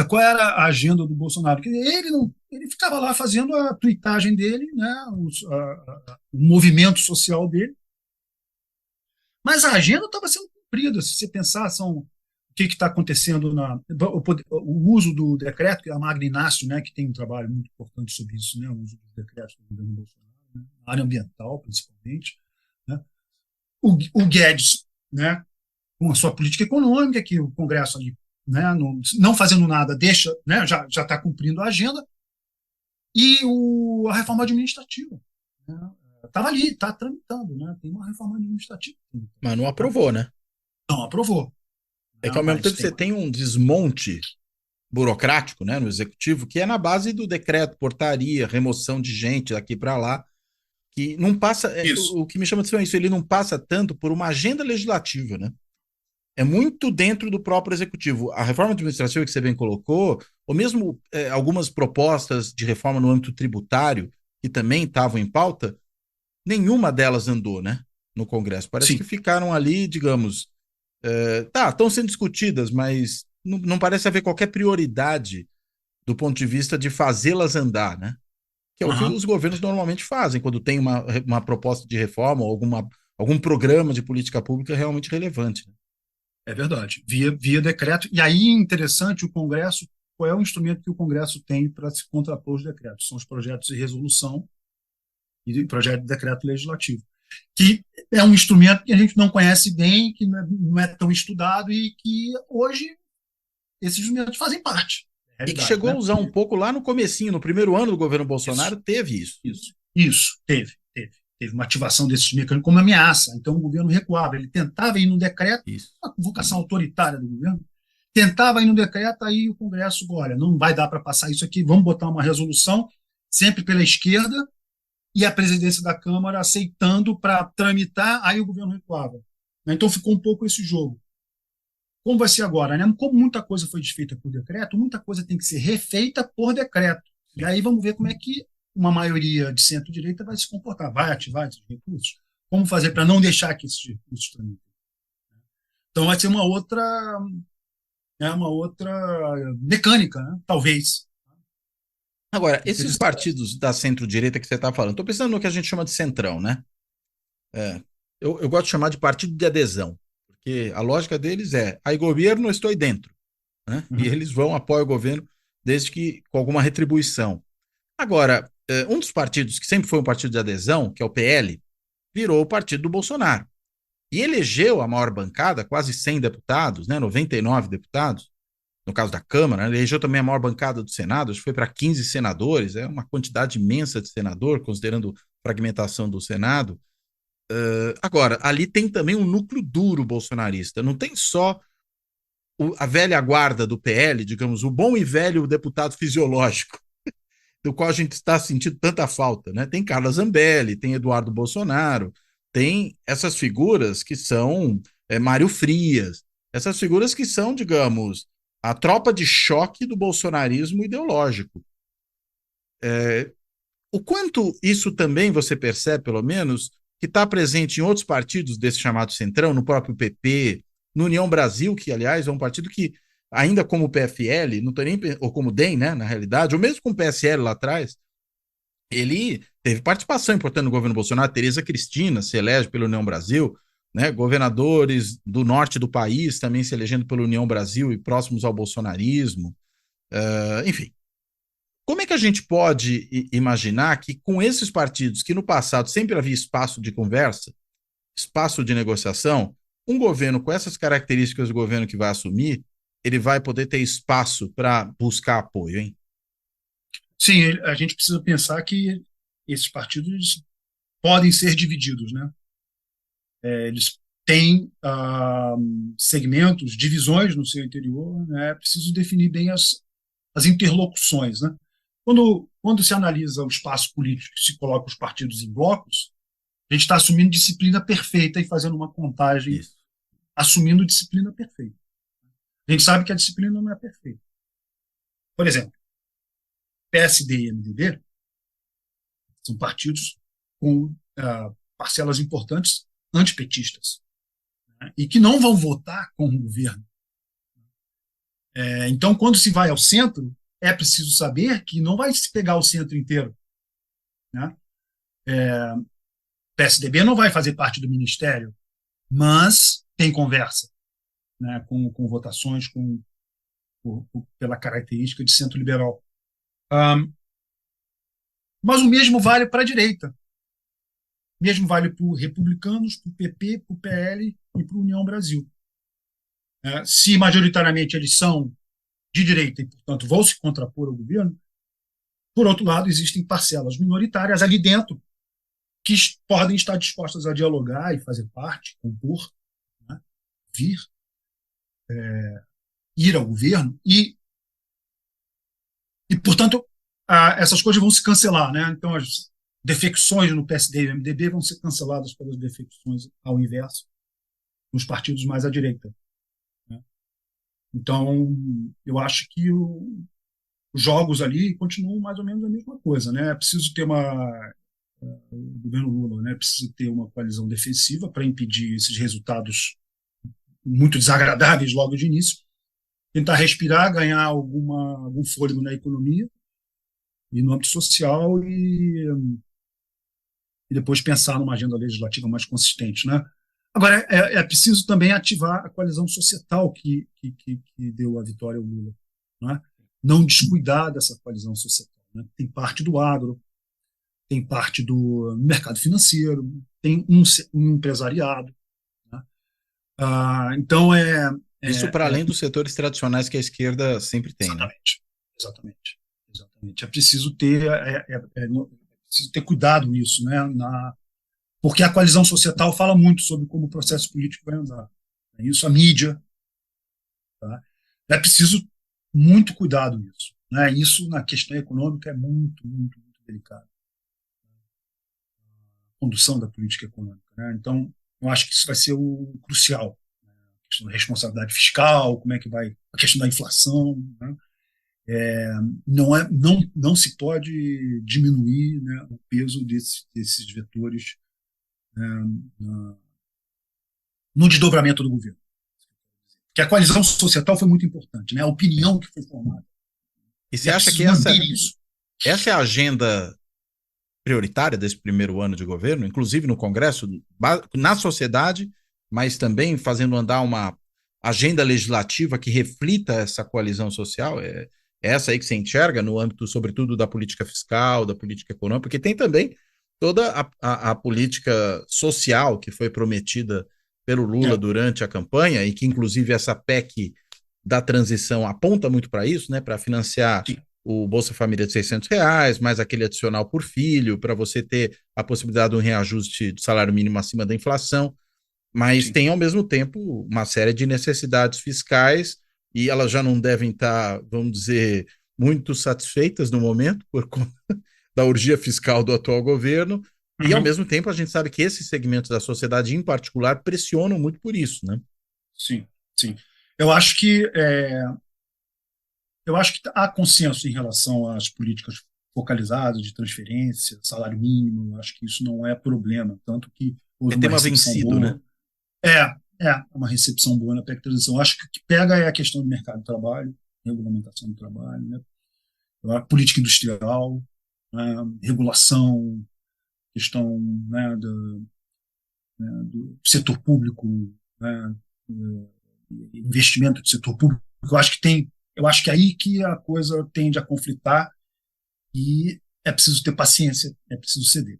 Speaker 3: Qual era a agenda do Bolsonaro? Porque ele ficava lá fazendo a tuitagem dele, né? O movimento social dele, mas a agenda estava sendo cumprida. Se você pensar, o que está acontecendo o uso do decreto, que é a Magna Inácio, né, que tem um trabalho muito importante sobre isso, né, o uso dos decretos do governo Bolsonaro, né, na área ambiental, principalmente. Né, o Guedes, né, com a sua política econômica, que o Congresso ali, né, não fazendo nada, deixa, né, já está cumprindo a agenda, e a reforma administrativa. Estava ali, está tramitando, né, tem uma reforma administrativa.
Speaker 2: Mas não aprovou, né?
Speaker 3: Não aprovou.
Speaker 2: É que ao mesmo tempo você tem um desmonte burocrático, né, no executivo, que é na base do decreto, portaria, remoção de gente daqui para lá, que não passa. O que me chama de atenção é isso, ele não passa tanto por uma agenda legislativa, né? É muito dentro do próprio executivo. A reforma administrativa que você bem colocou, ou mesmo algumas propostas de reforma no âmbito tributário, que também estavam em pauta, nenhuma delas andou, né, no Congresso. Parece que ficaram ali, digamos, estão sendo discutidas, mas não parece haver qualquer prioridade do ponto de vista de fazê-las andar, né? Que é o que os governos normalmente fazem, quando tem uma proposta de reforma ou algum programa de política pública realmente relevante. Né?
Speaker 3: É verdade, via decreto. E aí, interessante, o Congresso, qual é o instrumento que o Congresso tem para se contrapor os decretos? São os projetos de resolução e projeto de decreto legislativo, que é um instrumento que a gente não conhece bem, que não é tão estudado e que hoje esses instrumentos fazem parte.
Speaker 2: E que chegou a usar um pouco lá no comecinho, no primeiro ano do governo Bolsonaro, teve isso.
Speaker 3: Isso, teve uma ativação desses mecanismos como ameaça. Então o governo recuava, ele tentava ir no decreto, uma vocação autoritária do governo, tentava ir no decreto, aí o Congresso, olha, não vai dar para passar isso aqui, vamos botar uma resolução, sempre pela esquerda, e a presidência da Câmara aceitando para tramitar, aí o governo recuava. Então ficou um pouco esse jogo. Como vai ser agora, né? Como muita coisa foi desfeita por decreto, muita coisa tem que ser refeita por decreto. E aí vamos ver como é que uma maioria de centro-direita vai se comportar, vai ativar esses recursos. Como fazer para não deixar que esses recursos tramitem? Então vai ser uma outra mecânica, né? Talvez.
Speaker 2: Agora, esses partidos da centro-direita que você está falando, estou pensando no que a gente chama de centrão, né? Eu gosto de chamar de partido de adesão, porque a lógica deles é, aí governo, eu estou aí dentro, né? E eles vão apoiar o governo desde que com alguma retribuição. Agora, um dos partidos que sempre foi um partido de adesão, que é o PL, virou o partido do Bolsonaro. E elegeu a maior bancada, quase 100 deputados, né? 99 deputados, no caso da Câmara, né? Elegeu também a maior bancada do Senado, acho que foi para 15 senadores, é uma quantidade imensa de senador, considerando a fragmentação do Senado. Agora, ali tem também um núcleo duro bolsonarista. Não tem só a velha guarda do PL, digamos, o bom e velho deputado fisiológico, do qual a gente está sentindo tanta falta, né? Tem Carla Zambelli, tem Eduardo Bolsonaro, tem essas figuras que são Mário Frias, essas figuras que são, digamos, a tropa de choque do bolsonarismo ideológico. O quanto isso também você percebe, pelo menos, que está presente em outros partidos desse chamado Centrão, no próprio PP, no União Brasil, que, aliás, é um partido que, ainda como o PFL, não tô nem, ou como o DEM, né, na realidade, ou mesmo com o PSL lá atrás, ele teve participação importante no governo Bolsonaro. Tereza Cristina se elege pela União Brasil, né, governadores do norte do país também se elegendo pela União Brasil e próximos ao bolsonarismo. Enfim, como é que a gente pode imaginar que com esses partidos que no passado sempre havia espaço de conversa, espaço de negociação, um governo com essas características do governo que vai assumir, ele vai poder ter espaço para buscar apoio, hein?
Speaker 3: Sim, a gente precisa pensar que esses partidos podem ser divididos, né? Eles têm segmentos, divisões no seu interior, né? É preciso definir bem as interlocuções, né? Quando se analisa o espaço político e se coloca os partidos em blocos, a gente está assumindo disciplina perfeita e fazendo uma contagem,
Speaker 2: Isso.
Speaker 3: assumindo disciplina perfeita. A gente sabe que a disciplina não é perfeita. Por exemplo, PSD e MDB são partidos com parcelas importantes antipetistas, né, e que não vão votar com o governo. Então, quando se vai ao centro, é preciso saber que não vai se pegar o centro inteiro, né? PSDB não vai fazer parte do ministério, mas tem conversa, né, com votações pela característica de centro liberal. Mas o mesmo vale para a direita. O mesmo vale para os republicanos, para o PP, para o PL e para a União Brasil. Se majoritariamente eles são de direita e, portanto, vão se contrapor ao governo, por outro lado, existem parcelas minoritárias ali dentro que podem estar dispostas a dialogar e fazer parte, compor, né, vir, ir ao governo e portanto, essas coisas vão se cancelar, né? Então, as defecções no PSD e no MDB vão ser canceladas pelas defecções ao inverso nos partidos mais à direita, né? Então, eu acho que os jogos ali continuam mais ou menos a mesma coisa, né? É preciso ter o governo Lula, né, precisa ter uma coalizão defensiva para impedir esses resultados muito desagradáveis logo de início, tentar respirar, ganhar algum fôlego na economia e no âmbito social e depois pensar numa agenda legislativa mais consistente, né? Agora, é preciso também ativar a coalizão societal que deu a vitória ao Lula, né? Não descuidar dessa coalizão societal, né? Tem parte do agro, tem parte do mercado financeiro, tem um empresariado, né? Então,
Speaker 2: isso para além dos setores tradicionais que a esquerda sempre tem,
Speaker 3: exatamente, né? Exatamente. É preciso ter cuidado nisso, né? Porque a coalizão societal fala muito sobre como o processo político vai andar. Isso a mídia. Tá? É preciso muito cuidado nisso, né? Isso na questão econômica é muito, muito, muito delicado. A condução da política econômica, né? Então, eu acho que isso vai ser o crucial. A questão da responsabilidade fiscal, como é que vai, a questão da inflação, né? Não se pode diminuir, né, o peso desses vetores, no desdobramento do governo. Que a coalizão societal foi muito importante, né? A opinião que foi formada.
Speaker 2: E você acha que essa é a agenda prioritária desse primeiro ano de governo, inclusive no Congresso, na sociedade, mas também fazendo andar uma agenda legislativa que reflita essa coalizão social? É essa aí que você enxerga no âmbito, sobretudo, da política fiscal, da política econômica, porque tem também toda a política social que foi prometida pelo Lula durante a campanha e que, inclusive, essa PEC da transição aponta muito para isso, né, para financiar o Bolsa Família de R$ 600, mais aquele adicional por filho, para você ter a possibilidade de um reajuste do salário mínimo acima da inflação, mas
Speaker 3: Sim.
Speaker 2: tem, ao mesmo tempo, uma série de necessidades fiscais e elas já não devem estar, vamos dizer, muito satisfeitas no momento por conta da orgia fiscal do atual governo, e, ao
Speaker 3: Uhum.
Speaker 2: mesmo tempo, a gente sabe que esses segmentos da sociedade, em particular, pressionam muito por isso, né?
Speaker 3: Sim, sim. Eu acho que é, eu acho que há consenso em relação às políticas focalizadas de transferência, salário mínimo. Eu acho que isso não é problema, tanto que
Speaker 2: É
Speaker 3: houve uma
Speaker 2: tema
Speaker 3: recepção
Speaker 2: vencido, né?
Speaker 3: boa. Uma recepção boa na PEC transição. Acho que o que pega é a questão do mercado de trabalho, regulamentação do trabalho, né? A política industrial, né? Regulação, questão, né, do setor público, né? Investimento do setor público. Eu acho que é aí que a coisa tende a conflitar e é preciso ter paciência, é preciso ceder,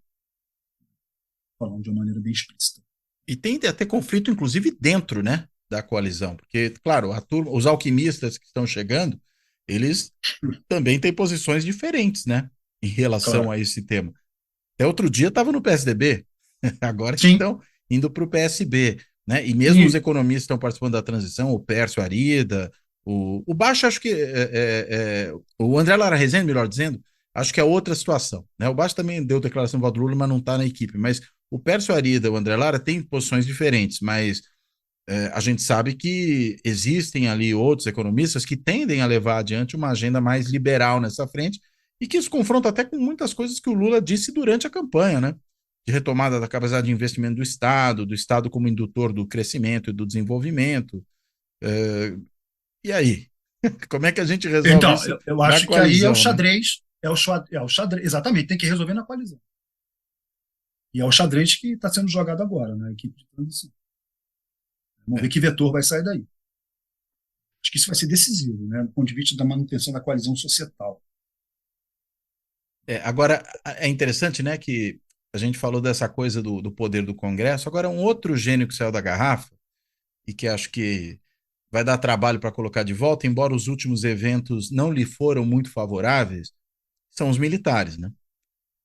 Speaker 3: falando de uma maneira bem explícita.
Speaker 2: E tem até conflito, inclusive, dentro, né, da coalizão, porque, claro, os alquimistas que estão chegando, eles também têm posições diferentes, né, em relação
Speaker 3: Claro.
Speaker 2: a esse tema. Até outro dia estava no PSDB, agora que
Speaker 3: Sim.
Speaker 2: estão indo para o PSB, né? E mesmo os
Speaker 3: E,
Speaker 2: economistas estão participando da transição, o Pércio Arida, o Baixo, acho que o André Lara Rezende, melhor dizendo, acho que é outra situação, né? O Baixo também deu declaração do voto do Lula, mas não está na equipe. Mas o Pércio Arida e o André Lara têm posições diferentes, mas a gente sabe que existem ali outros economistas que tendem a levar adiante uma agenda mais liberal nessa frente e que isso confronta até com muitas coisas que o Lula disse durante a campanha, né? De retomada da capacidade de investimento do Estado como indutor do crescimento e do desenvolvimento. E aí? Como é que a gente resolve
Speaker 3: então,
Speaker 2: isso
Speaker 3: eu
Speaker 2: na
Speaker 3: acho que aí é o
Speaker 2: coalizão, né?
Speaker 3: xadrez, é o xadrez, exatamente, tem que resolver na coalizão. E é o xadrez que está sendo jogado agora, na equipe de transição. Vamos ver
Speaker 2: É.
Speaker 3: que vetor vai sair daí. Acho que isso vai ser decisivo, né, do ponto de vista da manutenção da coalizão societal.
Speaker 2: Agora, é interessante, né, que a gente falou dessa coisa do poder do Congresso. Agora, um outro gênio que saiu da garrafa e que acho que vai dar trabalho para colocar de volta, embora os últimos eventos não lhe foram muito favoráveis, são os militares, né?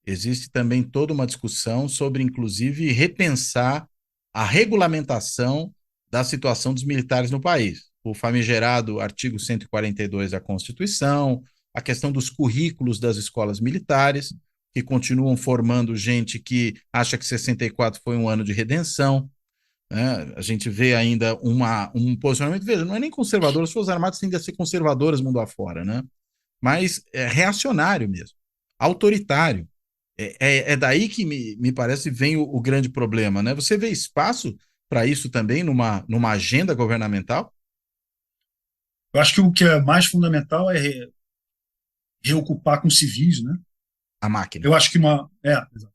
Speaker 2: Existe também toda uma discussão sobre, inclusive, repensar a regulamentação da situação dos militares no país. O famigerado artigo 142 da Constituição, a questão dos currículos das escolas militares, que continuam formando gente que acha que 64 foi um ano de redenção, né? A gente vê ainda um posicionamento, veja, não é nem conservador, as Forças Armadas tendem a ser conservadoras mundo afora, né? Mas é reacionário mesmo, autoritário. É daí que me parece vem o grande problema, né? Você vê espaço para isso também numa agenda governamental?
Speaker 3: Eu acho que o que é mais fundamental é reocupar com civis, né?
Speaker 2: A máquina.
Speaker 3: Eu acho que exatamente.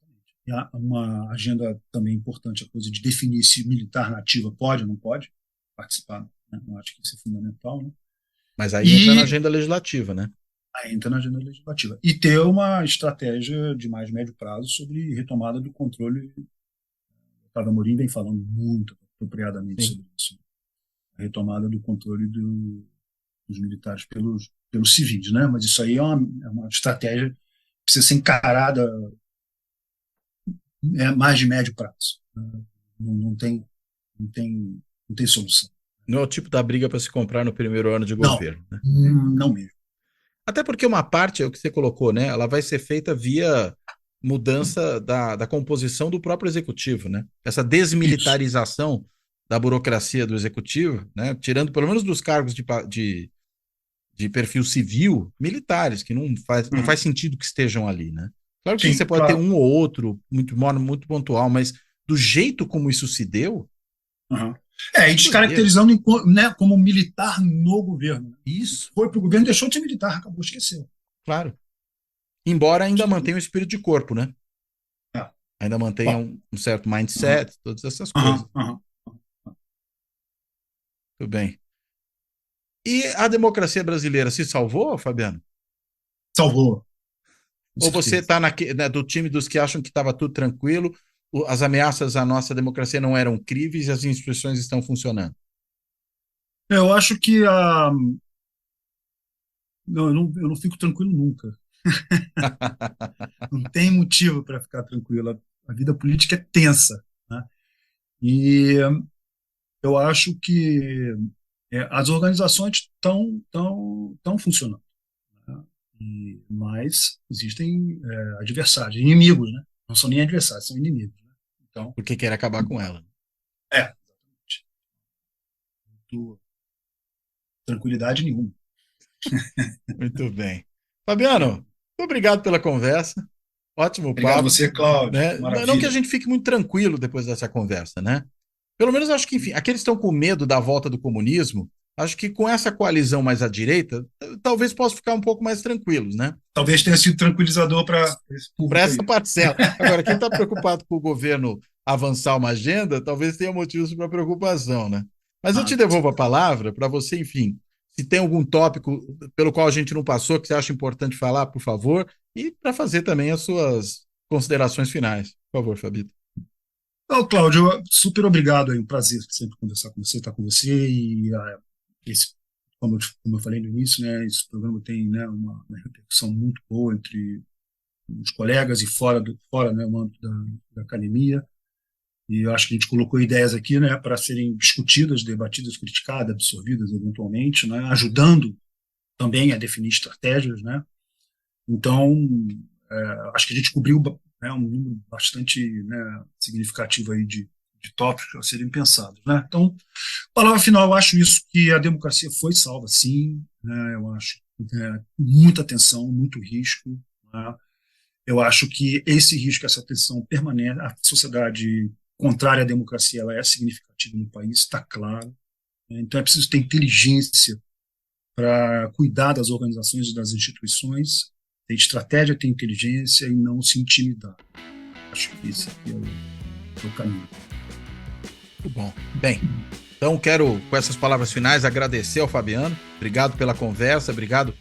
Speaker 3: E há uma agenda também importante, a coisa de definir se militar nativa pode ou não pode participar, né? Eu acho que isso é fundamental, né?
Speaker 2: Mas aí entra na
Speaker 3: E
Speaker 2: agenda legislativa, né?
Speaker 3: aí entra na agenda legislativa. E ter uma estratégia de mais médio prazo sobre retomada do controle. O Otávio Amorim vem falando muito apropriadamente
Speaker 2: Sim.
Speaker 3: sobre isso. A retomada do controle dos militares pelos civis, né? Mas isso aí é uma estratégia que precisa ser encarada mais de médio prazo, né? Não, não tem, não tem solução.
Speaker 2: Não é o tipo da briga para se comprar no primeiro ano de
Speaker 3: Não,
Speaker 2: governo, né?
Speaker 3: não mesmo.
Speaker 2: Até porque uma parte, é o que você colocou, né? Ela vai ser feita via mudança da composição do próprio executivo, né? Essa
Speaker 3: Isso.
Speaker 2: desmilitarização da burocracia do executivo, né? Tirando pelo menos dos cargos de perfil civil, militares, que não
Speaker 3: Uhum.
Speaker 2: faz sentido que estejam ali, né? Claro que você
Speaker 3: Sim,
Speaker 2: pode ter
Speaker 3: claro.
Speaker 2: um ou outro, muito pontual, mas do jeito como isso se deu,
Speaker 3: Uhum. E
Speaker 2: que doideira.
Speaker 3: descaracterizando, né, como militar no governo, né?
Speaker 2: Isso,
Speaker 3: Foi para o governo, deixou de ser militar, acabou, esqueceu.
Speaker 2: claro. Embora ainda mantenha o espírito de corpo, né?
Speaker 3: É.
Speaker 2: Ainda mantenha
Speaker 3: Bom,
Speaker 2: um certo
Speaker 3: uhum,
Speaker 2: mindset, todas essas coisas.
Speaker 3: uhum, uhum.
Speaker 2: Tudo bem. E a democracia brasileira se salvou, Fabiano?
Speaker 3: Salvou, com
Speaker 2: Ou você
Speaker 3: certeza.
Speaker 2: está do time dos que acham que estava tudo tranquilo, as ameaças à nossa democracia não eram críveis e as instituições estão funcionando?
Speaker 3: Eu acho que Não, eu não fico tranquilo nunca. Não tem motivo para ficar tranquilo. A vida política é tensa, né? E eu acho que as organizações estão funcionando, né? Mas existem adversários, inimigos, né? Não são nem adversários, são inimigos, né? Então,
Speaker 2: Porque quer acabar com ela.
Speaker 3: Exatamente. Tranquilidade nenhuma.
Speaker 2: Muito bem. Fabiano, muito obrigado pela conversa. Ótimo
Speaker 3: Obrigado a
Speaker 2: papo.
Speaker 3: você, Cláudio.
Speaker 2: Né?
Speaker 3: Maravilha.
Speaker 2: Não que a gente fique muito tranquilo depois dessa conversa, né? Pelo menos acho que, enfim, aqueles que estão com medo da volta do comunismo, acho que com essa coalizão mais à direita, talvez possam ficar um pouco mais tranquilos, né?
Speaker 3: Talvez tenha sido tranquilizador para esse público.
Speaker 2: Para essa parcela. Agora, quem está preocupado com o governo avançar uma agenda, talvez tenha motivos para preocupação, né? Mas eu te devolvo a palavra para você, enfim, se tem algum tópico pelo qual a gente não passou, que você acha importante falar, por favor, e para fazer também as suas considerações finais. Por favor, Fabito.
Speaker 3: Não, Cláudio, super obrigado. É um prazer sempre conversar com você, estar com você. E como eu falei no início, né, esse programa tem, né, uma repercussão muito boa entre os colegas e fora, né, no âmbito da academia. E eu acho que a gente colocou ideias aqui, né, para serem discutidas, debatidas, criticadas, absorvidas eventualmente, né, ajudando também a definir estratégias, né. Então, acho que a gente cobriu, né, um número bastante, né, significativo aí de tópicos a serem pensados, né. Então, palavra final, eu acho isso, que a democracia foi salva, sim, né, eu acho muita tensão, muito risco, né. Eu acho que esse risco, essa tensão permanente, a sociedade contrária à democracia, ela é significativa no país, está claro, né. Então é preciso ter inteligência para cuidar das organizações e das instituições, ter estratégia, ter inteligência e não se intimidar. Acho que esse aqui é o caminho.
Speaker 2: Muito bom. Bem, então quero, com essas palavras finais, agradecer ao Fabiano. Obrigado pela conversa, obrigado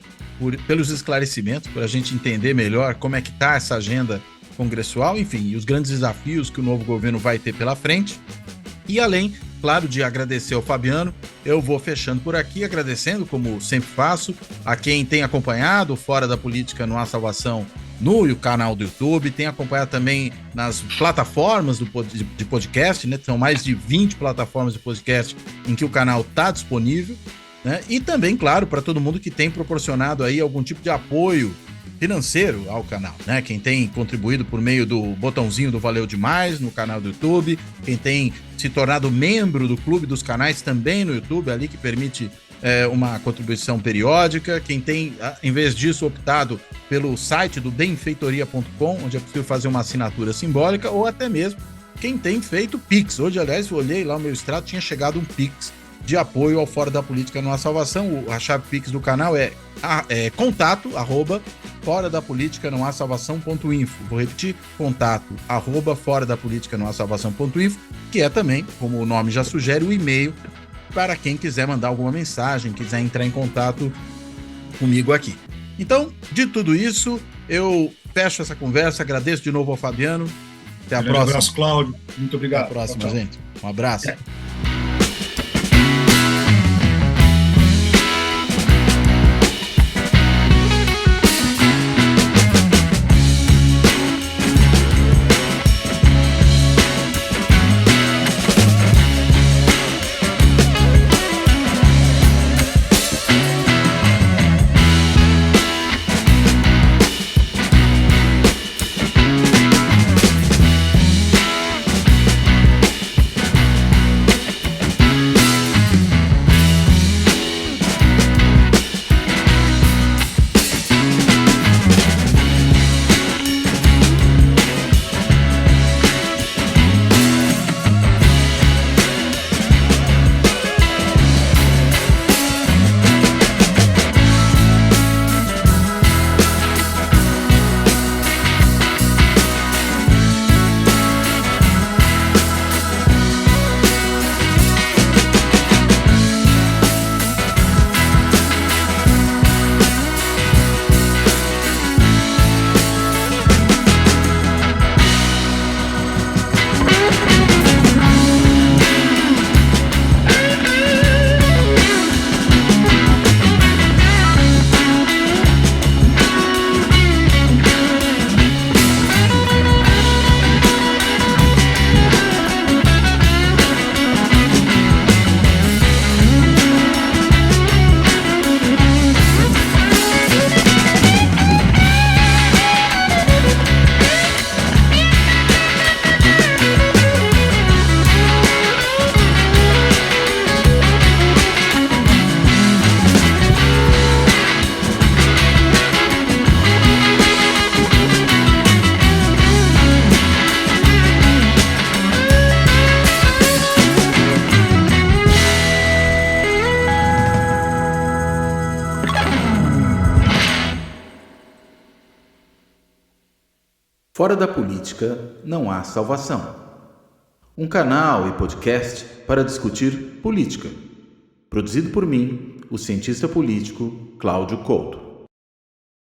Speaker 2: pelos esclarecimentos, para a gente entender melhor como é que está essa agenda congressual, enfim, e os grandes desafios que o novo governo vai ter pela frente. E além, claro, de agradecer ao Fabiano, eu vou fechando por aqui, agradecendo, como sempre faço, a quem tem acompanhado Fora da Política Não Há Salvação no canal do YouTube, tem acompanhado também nas plataformas de podcast, né? São mais de 20 plataformas de podcast em que o canal está disponível, né? E também, claro, para todo mundo que tem proporcionado aí algum tipo de apoio financeiro ao canal, né? Quem tem contribuído por meio do botãozinho do Valeu Demais no canal do YouTube, quem tem se tornado membro do Clube dos Canais também no YouTube, ali que permite uma contribuição periódica, quem tem, em vez disso, optado pelo site do benfeitoria.com, onde é possível fazer uma assinatura simbólica, ou até mesmo quem tem feito Pix. Hoje, aliás, eu olhei lá o meu extrato, tinha chegado um Pix de apoio ao Fora da Política Não Há Salvação. A chave Pix do canal é contato@foradapoliticanãohasalvação.info. Vou repetir, contato@foradapoliticanãohasalvação.info, que é também, como o nome já sugere, o e-mail para quem quiser mandar alguma mensagem, quiser entrar em contato comigo aqui. Então, de tudo isso, eu fecho essa conversa, agradeço de novo ao Fabiano. Até a próxima.
Speaker 3: Um abraço, Cláudio. Muito obrigado.
Speaker 2: Até a próxima, gente. Um abraço.
Speaker 1: Fora da política não há salvação. Um canal e podcast para discutir política. Produzido por mim, o cientista político Cláudio Couto.